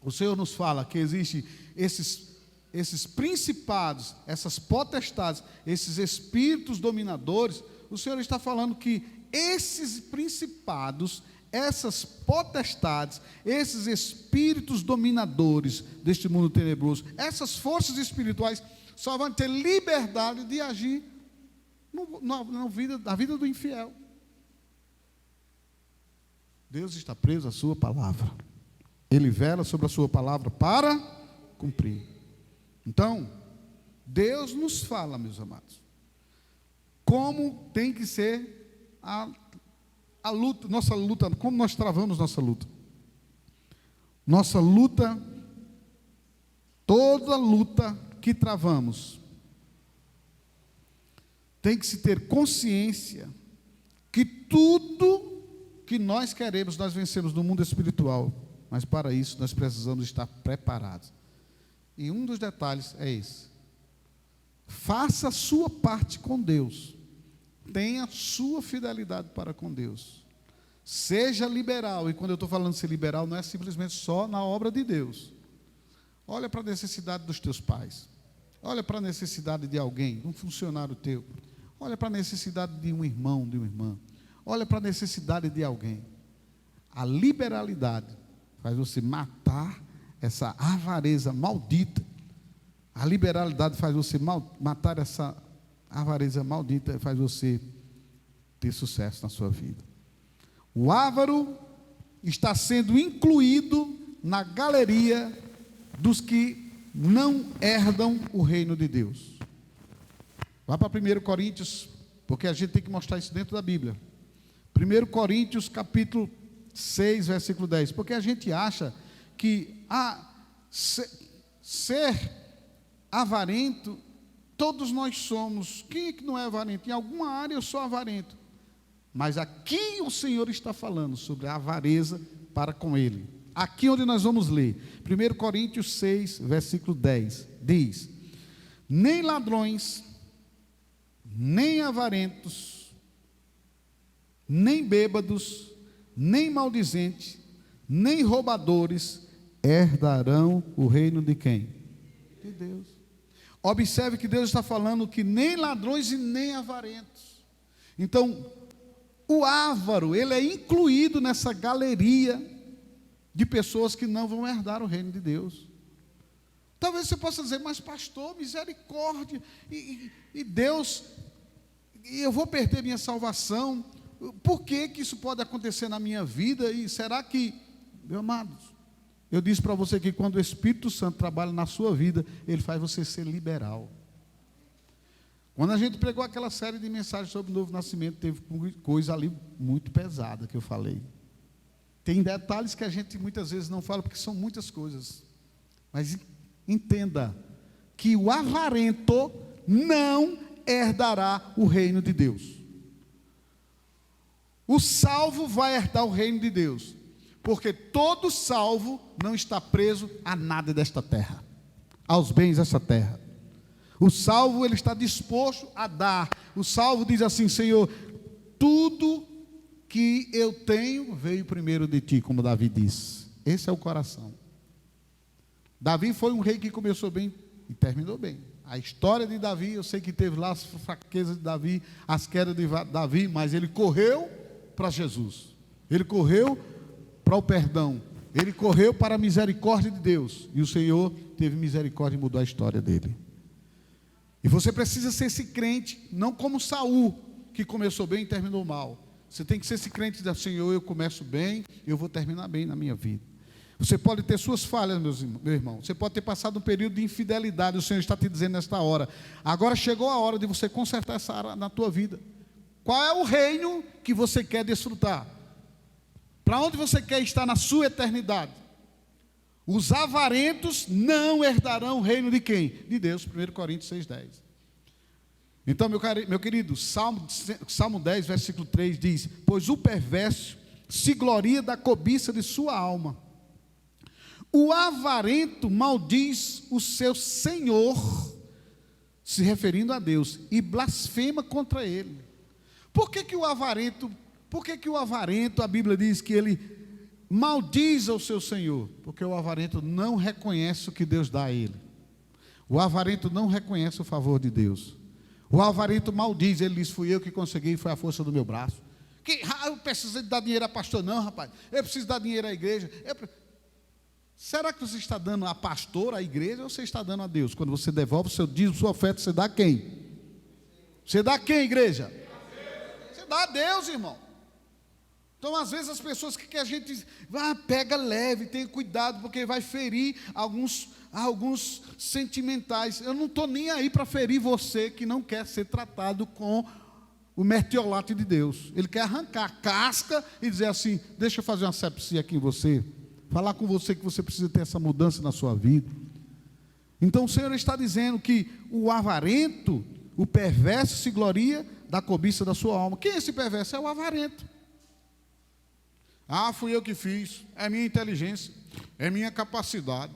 o Senhor nos fala que existem esses principados, essas potestades, esses espíritos dominadores, o Senhor está falando que esses principados, essas potestades, esses espíritos dominadores deste mundo tenebroso, essas forças espirituais só vão ter liberdade de agir na vida do infiel. Deus está preso à sua palavra. Ele vela sobre a sua palavra para cumprir. Então, Deus nos fala, meus amados, como tem que ser a luta, nossa luta, como nós travamos nossa luta. Nossa luta, toda luta que travamos, tem que se ter consciência que tudo que nós queremos, nós vencemos no mundo espiritual, mas para isso nós precisamos estar preparados. E um dos detalhes é esse: faça a sua parte com Deus, tenha sua fidelidade para com Deus, seja liberal. E quando eu estou falando de ser liberal, não é simplesmente só na obra de Deus. Olha para a necessidade dos teus pais, olha para a necessidade de alguém, um funcionário teu, olha para a necessidade de um irmão, de uma irmã, olha para a necessidade de alguém. A liberalidade faz você matar essa avareza maldita. A liberalidade faz você matar essa avareza maldita, faz você ter sucesso na sua vida. O avaro está sendo incluído na galeria dos que não herdam o reino de Deus. Vá para 1 Coríntios, porque a gente tem que mostrar isso dentro da Bíblia. 1 Coríntios capítulo 6, versículo 10. Porque a gente acha que ser avarento, todos nós somos. Quem é que não é avarento? Em alguma área eu sou avarento. Mas aqui o Senhor está falando sobre a avareza para com Ele. Aqui onde nós vamos ler, 1 Coríntios 6, versículo 10, diz: nem ladrões, nem avarentos, nem bêbados, nem maldizentes, nem roubadores herdarão o reino de quem? De Deus. Observe que Deus está falando que nem ladrões e nem avarentos. Então, o avaro, ele é incluído nessa galeria de pessoas que não vão herdar o reino de Deus. Talvez você possa dizer, mas pastor, misericórdia, e Deus, e eu vou perder minha salvação, por que que isso pode acontecer na minha vida? E será que, meus amados, eu disse para você que quando o Espírito Santo trabalha na sua vida, ele faz você ser liberal. Quando a gente pregou aquela série de mensagens sobre o novo nascimento, teve coisa ali muito pesada que eu falei. Tem detalhes que a gente muitas vezes não fala, porque são muitas coisas. Mas entenda que o avarento não herdará o reino de Deus. O salvo vai herdar o reino de Deus, porque todo salvo não está preso a nada desta terra, aos bens desta terra. O salvo, ele está disposto a dar. O salvo diz assim: Senhor, tudo que eu tenho veio primeiro de ti, como Davi disse. Esse é o coração. Davi foi um rei que começou bem e terminou bem. A história de Davi, eu sei que teve lá as fraquezas de Davi, as quedas de Davi, mas ele correu para Jesus, ele correu para o perdão, ele correu para a misericórdia de Deus, e o Senhor teve misericórdia e mudou a história dele. E você precisa ser esse crente, não como Saul, que começou bem e terminou mal. Você tem que ser esse crente da Senhor, eu começo bem, eu vou terminar bem na minha vida. Você pode ter suas falhas, meu irmão. Você pode ter passado um período de infidelidade. O Senhor está te dizendo nesta hora. Agora chegou a hora de você consertar essa área na tua vida. Qual é o reino que você quer desfrutar? Para onde você quer estar na sua eternidade? Os avarentos não herdarão o reino de quem? De Deus. 1 Coríntios 6,10. Então, meu querido, Salmo 10, versículo 3 diz: pois o perverso se gloria da cobiça de sua alma. O avarento maldiz o seu Senhor, se referindo a Deus, e blasfema contra ele. Por que o avarento, a Bíblia diz que ele maldiz ao seu Senhor? Porque o avarento não reconhece o que Deus dá a ele. O avarento não reconhece o favor de Deus. O avarento maldiz, ele diz: fui eu que consegui, foi a força do meu braço. Eu preciso dar dinheiro a pastor? Não, rapaz, eu preciso dar dinheiro à igreja. Será que você está dando a pastor, à igreja, ou você está dando a Deus? Quando você devolve o seu dízimo, sua oferta, você dá a quem? Você dá a quem, igreja? Você dá a Deus, irmão. Então, às vezes, as pessoas que a gente pega leve, tenha cuidado, porque vai ferir alguns sentimentais. Eu não estou nem aí para ferir você que não quer ser tratado com o mertiolate de Deus. Ele quer arrancar a casca e dizer assim: deixa eu fazer uma sepsia aqui em você, falar com você que você precisa ter essa mudança na sua vida. Então o Senhor está dizendo que o avarento, o perverso, se gloria da cobiça da sua alma. Quem é esse perverso? É o avarento. Fui eu que fiz, é minha inteligência, é minha capacidade,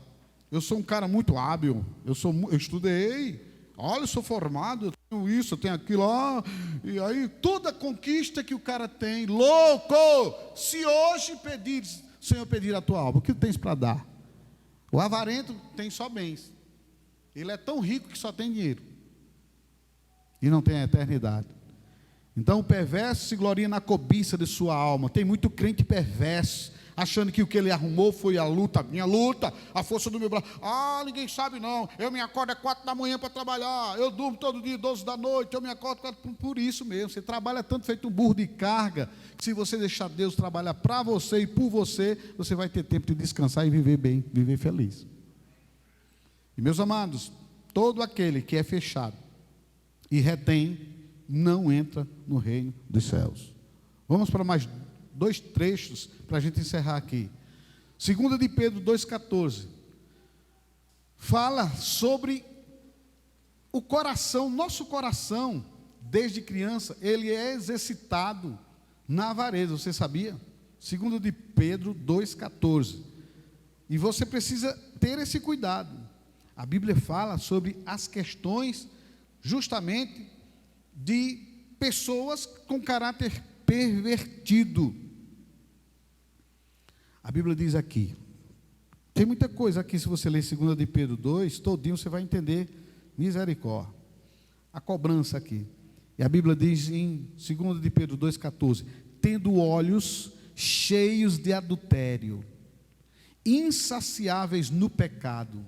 eu sou um cara muito hábil, eu estudei, olha, eu sou formado, eu tenho isso, eu tenho aquilo, e aí toda conquista que o cara tem, louco, se hoje pedires, Senhor, pedir a tua alma, o que tens para dar? O avarento tem só bens, ele é tão rico que só tem dinheiro, e não tem a eternidade. Então o perverso se gloria na cobiça de sua alma. Tem muito crente perverso, achando que o que ele arrumou foi a luta, minha luta, a força do meu braço. Ninguém sabe não, eu me acordo às 4 da manhã para trabalhar, eu durmo todo dia 12 da noite, eu me acordo por isso mesmo. Você trabalha tanto feito um burro de carga, que se você deixar Deus trabalhar para você e por você, você vai ter tempo de descansar e viver bem, viver feliz. E meus amados, todo aquele que é fechado e retém, não entra no reino dos céus. Vamos para mais dois trechos para a gente encerrar aqui. 2 de Pedro 2,14. Fala sobre o coração, nosso coração, desde criança, ele é exercitado na avareza, você sabia? 2 de Pedro 2,14. E você precisa ter esse cuidado. A Bíblia fala sobre as questões, justamente, de pessoas com caráter pervertido. A Bíblia diz aqui, tem muita coisa aqui, se você ler 2 de Pedro 2, todinho você vai entender, misericórdia, a cobrança aqui. E a Bíblia diz em 2 de Pedro 2,14, tendo olhos cheios de adultério, insaciáveis no pecado,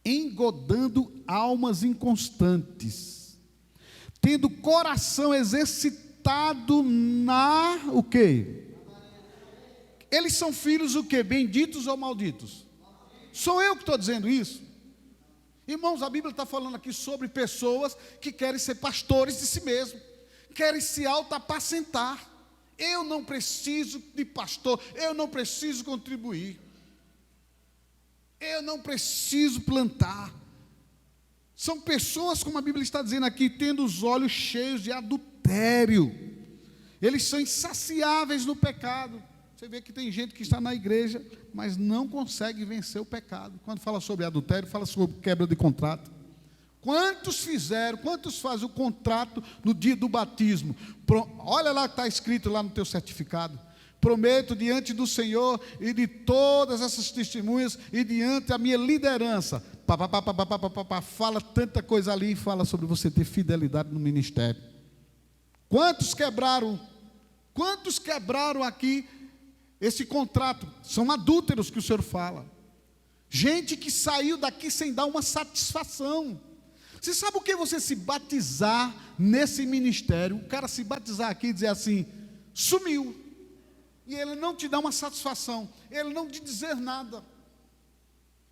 engodando almas inconstantes, tendo coração exercitado na, o quê? Eles são filhos o quê? Benditos ou malditos? Sou eu que estou dizendo isso? Irmãos, a Bíblia está falando aqui sobre pessoas que querem ser pastores de si mesmo, querem se auto-apacentar. Eu não preciso de pastor, eu não preciso contribuir, eu não preciso plantar. São pessoas, como a Bíblia está dizendo aqui, tendo os olhos cheios de adultério. Eles são insaciáveis no pecado. Você vê que tem gente que está na igreja, mas não consegue vencer o pecado. Quando fala sobre adultério, fala sobre quebra de contrato. Quantos fazem o contrato no dia do batismo? Olha lá que está escrito lá no teu certificado. Prometo diante do Senhor e de todas essas testemunhas e diante da minha liderança. Fala tanta coisa ali e fala sobre você ter fidelidade no ministério. Quantos quebraram aqui esse contrato? São adúlteros que o Senhor fala. Gente que saiu daqui sem dar uma satisfação. Você sabe o que é você se batizar nesse ministério? O cara se batizar aqui e dizer assim, sumiu. E ele não te dá uma satisfação, ele não te dizer nada.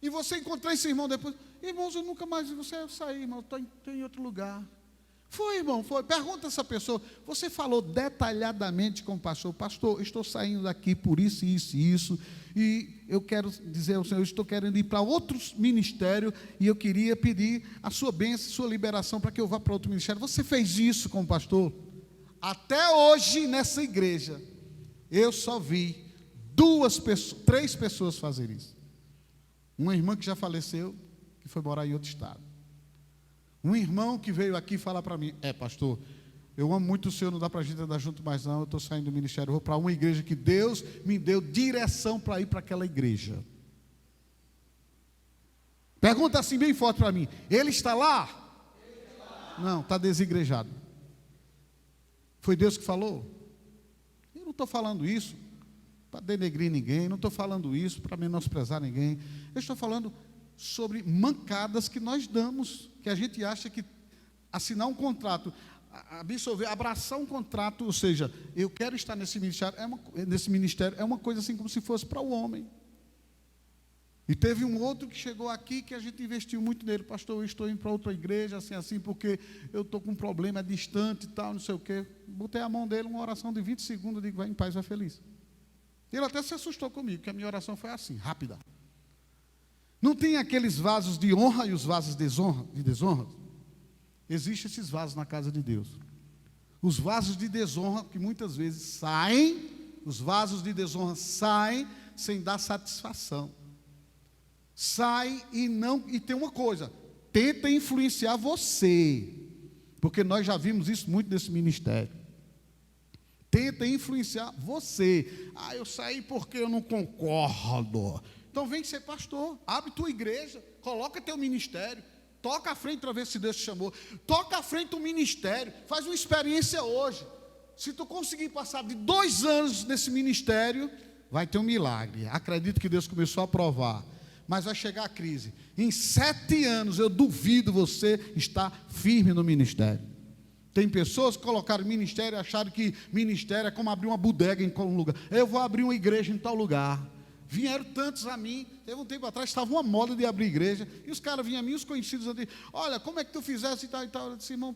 E você encontrar esse irmão depois, irmãos, eu nunca mais vi você sair, irmão, estou em outro lugar. Foi, irmão, foi. Pergunta a essa pessoa, você falou detalhadamente com o pastor, pastor, eu estou saindo daqui por isso, isso e isso, e eu quero dizer ao Senhor, eu estou querendo ir para outros ministérios, e eu queria pedir a sua bênção, a sua liberação, para que eu vá para outro ministério. Você fez isso com o pastor? Até hoje, nessa igreja, eu só vi três pessoas fazerem isso. Uma irmã que já faleceu, que foi morar em outro estado. Um irmão que veio aqui falar para mim, pastor, eu amo muito o senhor, não dá para a gente andar junto mais não, eu estou saindo do ministério, eu vou para uma igreja que Deus me deu direção para ir para aquela igreja. Pergunta assim bem forte para mim, ele está lá? Não, está desigrejado. Foi Deus que falou? Eu não estou falando isso para denegrir ninguém, não estou falando isso para menosprezar ninguém, eu estou falando sobre mancadas que nós damos, que a gente acha que assinar um contrato, absorver, abraçar um contrato, ou seja, eu quero estar nesse ministério, é uma coisa assim como se fosse para o homem. E teve um outro que chegou aqui, que a gente investiu muito nele, pastor, eu estou indo para outra igreja, assim, porque eu estou com um problema, é distante e tal, não sei o quê. Botei a mão dele, uma oração de 20 segundos, eu digo, vai em paz, vai feliz. Ele até se assustou comigo, que a minha oração foi assim, rápida. Não tem aqueles vasos de honra e os vasos de desonra? Existem esses vasos na casa de Deus. Os vasos de desonra, que muitas vezes saem, os vasos de desonra saem sem dar satisfação. Saem e tem uma coisa, tenta influenciar você, porque nós já vimos isso muito nesse ministério. Tenta influenciar você. Eu saí porque eu não concordo. Então vem ser pastor, abre tua igreja, coloca teu ministério, toca à frente para ver se Deus te chamou, toca à frente o ministério, faz uma experiência hoje. Se tu conseguir passar de 2 anos nesse ministério, vai ter um milagre. Acredito que Deus começou a provar, mas vai chegar a crise. Em 7 anos eu duvido você estar firme no ministério. Tem pessoas que colocaram ministério e acharam que ministério é como abrir uma bodega em algum lugar. Eu vou abrir uma igreja em tal lugar. Vieram tantos a mim, teve um tempo atrás, estava uma moda de abrir igreja, e os caras vinham a mim, os conhecidos, eu disse, olha, como é que tu fizesse e tal, e tal. Eu disse, irmão,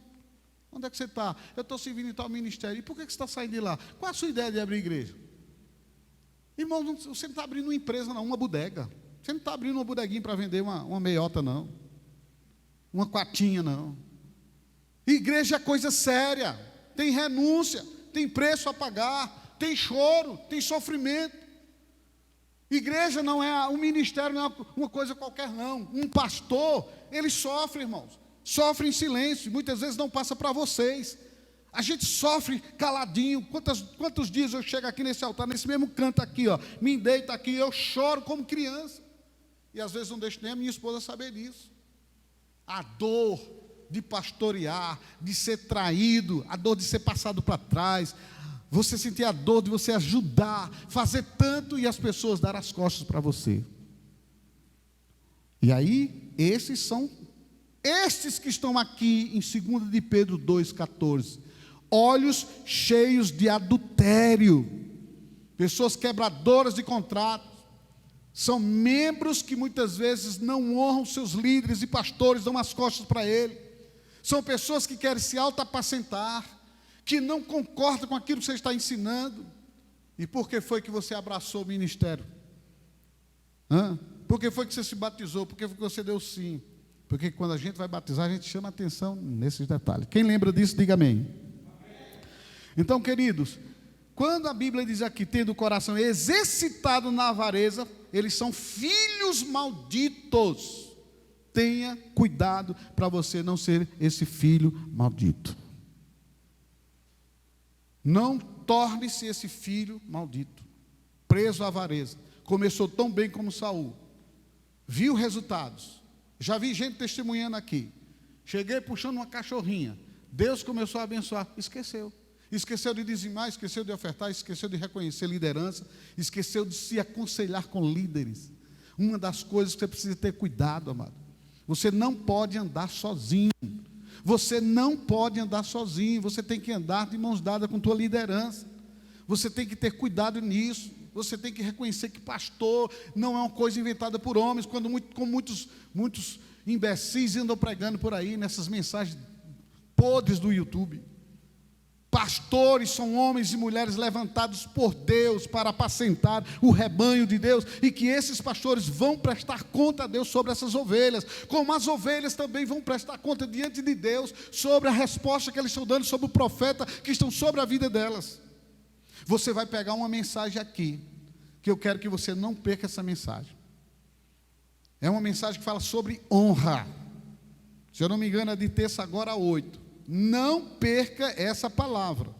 onde é que você está? Eu estou servindo em tal ministério. E por que você está saindo de lá? Qual a sua ideia de abrir igreja? Irmão, você não está abrindo uma empresa, não, uma bodega. Você não está abrindo uma bodeguinha para vender uma meiota, não. Uma quartinha, não. Igreja é coisa séria. Tem renúncia, tem preço a pagar, tem choro, tem sofrimento. Igreja não é, um ministério não é uma coisa qualquer, não. Um pastor, ele sofre, irmãos. Sofre em silêncio, muitas vezes não passa para vocês. A gente sofre caladinho. Quantos dias eu chego aqui nesse altar, nesse mesmo canto aqui, ó, me deito aqui, eu choro como criança. E às vezes não deixo nem a minha esposa saber disso. A dor de pastorear, de ser traído, a dor de ser passado para trás, você sentir a dor de você ajudar, fazer tanto e as pessoas dar as costas para você. E aí, estes que estão aqui em 2 de Pedro 2,14, olhos cheios de adultério, pessoas quebradoras de contratos, são membros que muitas vezes não honram seus líderes e pastores, dão as costas para ele, são pessoas que querem se auto-apacentar, que não concordam com aquilo que você está ensinando. E por que foi que você abraçou o ministério? Por que foi que você se batizou? Por que foi que você deu sim? Porque quando a gente vai batizar, a gente chama atenção nesses detalhes. Quem lembra disso, diga amém. Então, queridos, quando a Bíblia diz aqui, tendo o coração exercitado na avareza, eles são filhos malditos. Tenha cuidado para você não ser esse filho maldito. Não torne-se esse filho maldito, preso à avareza. Começou tão bem como Saul, viu resultados. Já vi gente testemunhando aqui. Cheguei puxando uma cachorrinha, Deus começou a abençoar, esqueceu de dizimar, esqueceu de ofertar, esqueceu de reconhecer liderança, esqueceu de se aconselhar com líderes. Uma das coisas que você precisa ter cuidado, amado, você não pode andar sozinho. Você não pode andar sozinho, você tem que andar de mãos dadas com tua liderança. Você tem que ter cuidado nisso. Você tem que reconhecer que pastor não é uma coisa inventada por homens, como muitos imbecis andam pregando por aí, nessas mensagens podres do YouTube. Pastores são homens e mulheres levantados por Deus para apacentar o rebanho de Deus, e que esses pastores vão prestar conta a Deus sobre essas ovelhas, como as ovelhas também vão prestar conta diante de Deus sobre a resposta que eles estão dando sobre o profeta que estão sobre a vida delas. Você vai pegar uma mensagem aqui, que eu quero que você não perca essa mensagem. É uma mensagem que fala sobre honra. Se eu não me engano, é de terça agora a 8. Não perca essa palavra.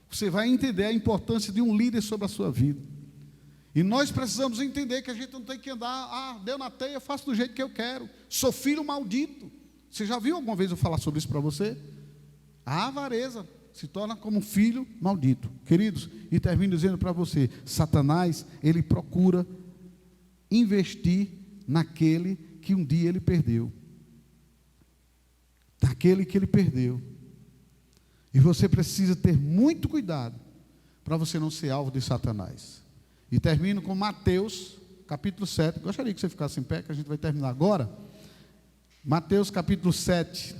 Você vai entender a importância de um líder sobre a sua vida. E nós precisamos entender que a gente não tem que andar, deu na teia, eu faço do jeito que eu quero. Sou filho maldito. Você já viu alguma vez eu falar sobre isso para você? A avareza se torna como um filho maldito. Queridos, e termino dizendo para você, Satanás, ele procura investir naquele que um dia ele perdeu. Naquele que ele perdeu. E você precisa ter muito cuidado para você não ser alvo de Satanás. E termino com Mateus, capítulo 7. Gostaria que você ficasse em pé, que a gente vai terminar agora. Mateus, capítulo 7,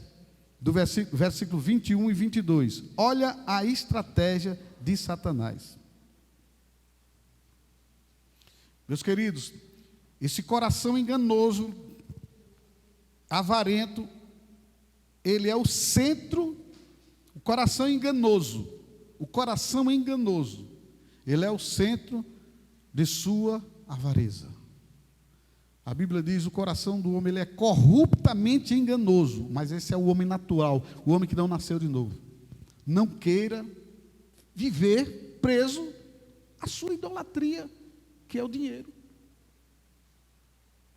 do versículo 21 e 22. Olha a estratégia de Satanás. Meus queridos, esse coração enganoso, avarento, ele é o centro. O coração enganoso, ele é o centro de sua avareza. A Bíblia diz: o coração do homem ele é corruptamente enganoso, mas esse é o homem natural, o homem que não nasceu de novo. Não queira viver preso à sua idolatria, que é o dinheiro.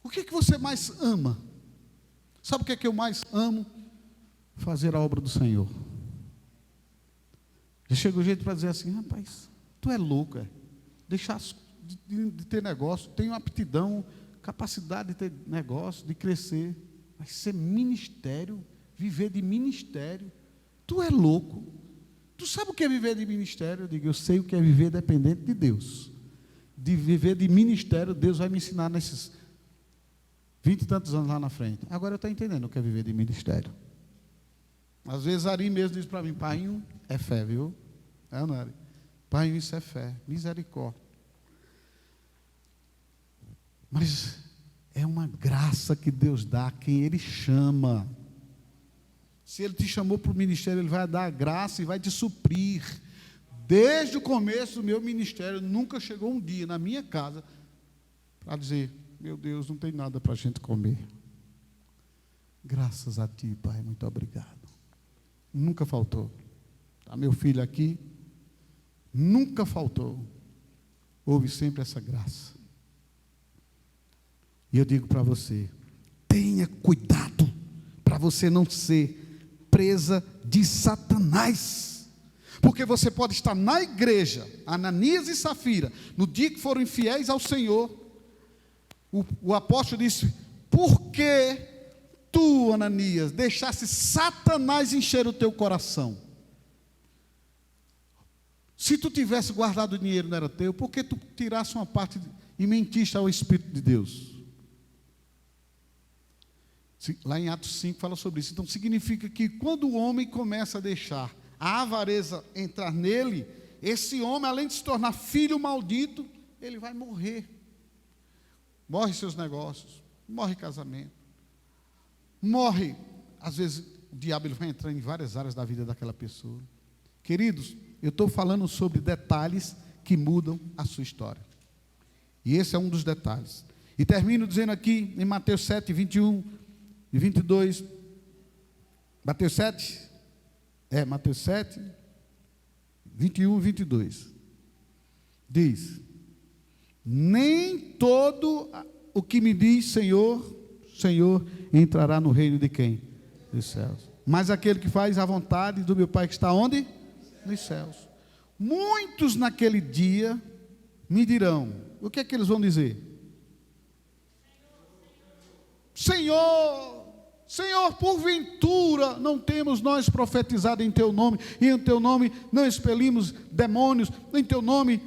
O que você mais ama? Sabe o que eu mais amo? Fazer a obra do Senhor. Já chega o jeito para dizer assim: rapaz, tu é louco, deixar de ter negócio, tenho aptidão, capacidade de ter negócio, de crescer, mas ser ministério, viver de ministério, tu é louco. Tu sabe o que é viver de ministério? Eu digo, eu sei o que é viver dependente de Deus. De viver de ministério, Deus vai me ensinar nesses 20 e tantos anos lá na frente. Agora eu estou entendendo o que é viver de ministério. Às vezes Ari mesmo diz para mim: pai, é fé, viu? É, não é? Pai, isso é fé, misericórdia. Mas é uma graça que Deus dá a quem Ele chama. Se Ele te chamou para o ministério, Ele vai dar a graça e vai te suprir. Desde o começo do meu ministério, nunca chegou um dia na minha casa para dizer: meu Deus, não tem nada para a gente comer. Graças a Ti, Pai, muito obrigado. Nunca faltou. Está meu filho aqui, nunca faltou. Houve sempre essa graça. E eu digo para você: tenha cuidado para você não ser presa de Satanás, porque você pode estar na igreja, Ananias e Safira, no dia que foram infiéis ao Senhor, o apóstolo disse: por que tu, Ananias, deixasse Satanás encher o teu coração? Se tu tivesse guardado o dinheiro, não era teu, por que tu tirasse uma parte e mentiste ao Espírito de Deus? Lá em Atos 5 fala sobre isso. Então significa que quando o homem começa a deixar a avareza entrar nele, esse homem, além de se tornar filho maldito, ele vai morrer. Morre seus negócios, morre casamento, morre, às vezes o diabo ele vai entrar em várias áreas da vida daquela pessoa. Queridos, eu estou falando sobre detalhes que mudam a sua história. E esse é um dos detalhes. E termino dizendo aqui em Mateus 7, 21 e 22, Mateus 7, Mateus 7, 21 e 22, diz: nem todo o que me diz Senhor, Senhor, entrará no reino de quem? Dos céus. Mas aquele que faz a vontade do meu Pai que está onde? Nos céus. Muitos naquele dia me dirão, o que é que eles vão dizer? Senhor, Senhor, porventura não temos nós profetizado em Teu nome, e em Teu nome não expelimos demônios, em Teu nome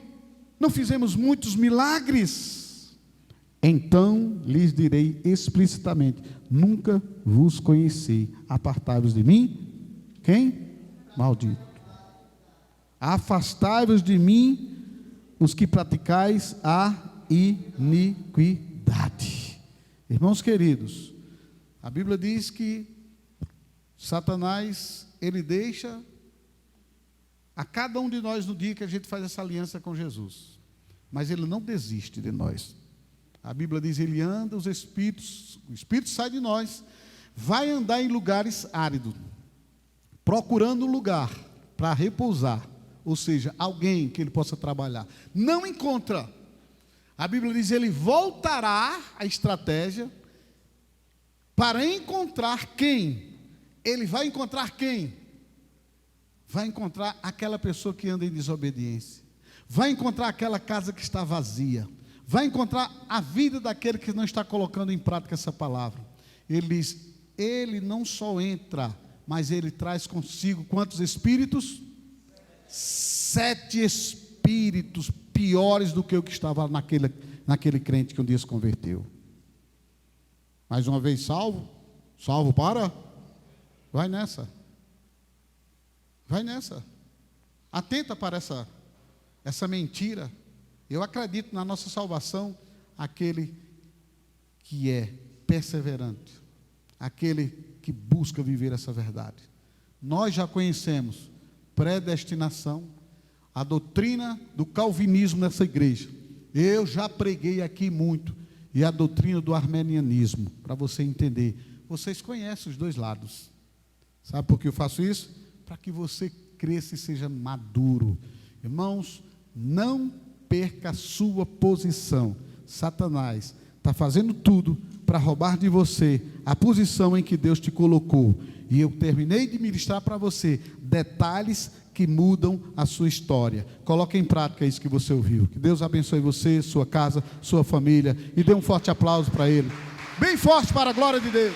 não fizemos muitos milagres? Então lhes direi explicitamente: nunca vos conheci, apartai-vos de mim. Quem? Maldito. Afastai-vos de mim, os que praticais a iniquidade. Irmãos queridos, a Bíblia diz que Satanás, ele deixa a cada um de nós no dia que a gente faz essa aliança com Jesus, mas ele não desiste de nós. A Bíblia diz: ele anda, o Espírito sai de nós, vai andar em lugares áridos, procurando um lugar para repousar, ou seja, alguém que ele possa trabalhar. Não encontra. A Bíblia diz: ele voltará à estratégia para encontrar quem? Ele vai encontrar quem? Vai encontrar aquela pessoa que anda em desobediência, vai encontrar aquela casa que está vazia, vai encontrar a vida daquele que não está colocando em prática essa palavra. Ele diz: ele não só entra, mas ele traz consigo quantos espíritos? 7 espíritos piores do que o que estava naquele crente que um dia se converteu. Mais uma vez salvo para? Vai nessa, atenta para essa mentira. Eu acredito na nossa salvação, aquele que é perseverante, aquele que busca viver essa verdade. Nós já conhecemos predestinação, a doutrina do calvinismo nessa igreja. Eu já preguei aqui muito, e a doutrina do armenianismo, para você entender. Vocês conhecem os dois lados. Sabe por que eu faço isso? Para que você cresça e seja maduro. Irmãos, não perca a sua posição. Satanás está fazendo tudo para roubar de você a posição em que Deus te colocou. E eu terminei de ministrar para você detalhes que mudam a sua história. Coloque em prática isso que você ouviu. Que Deus abençoe você, sua casa, sua família, e dê um forte aplauso para Ele. Bem forte, para a glória de Deus.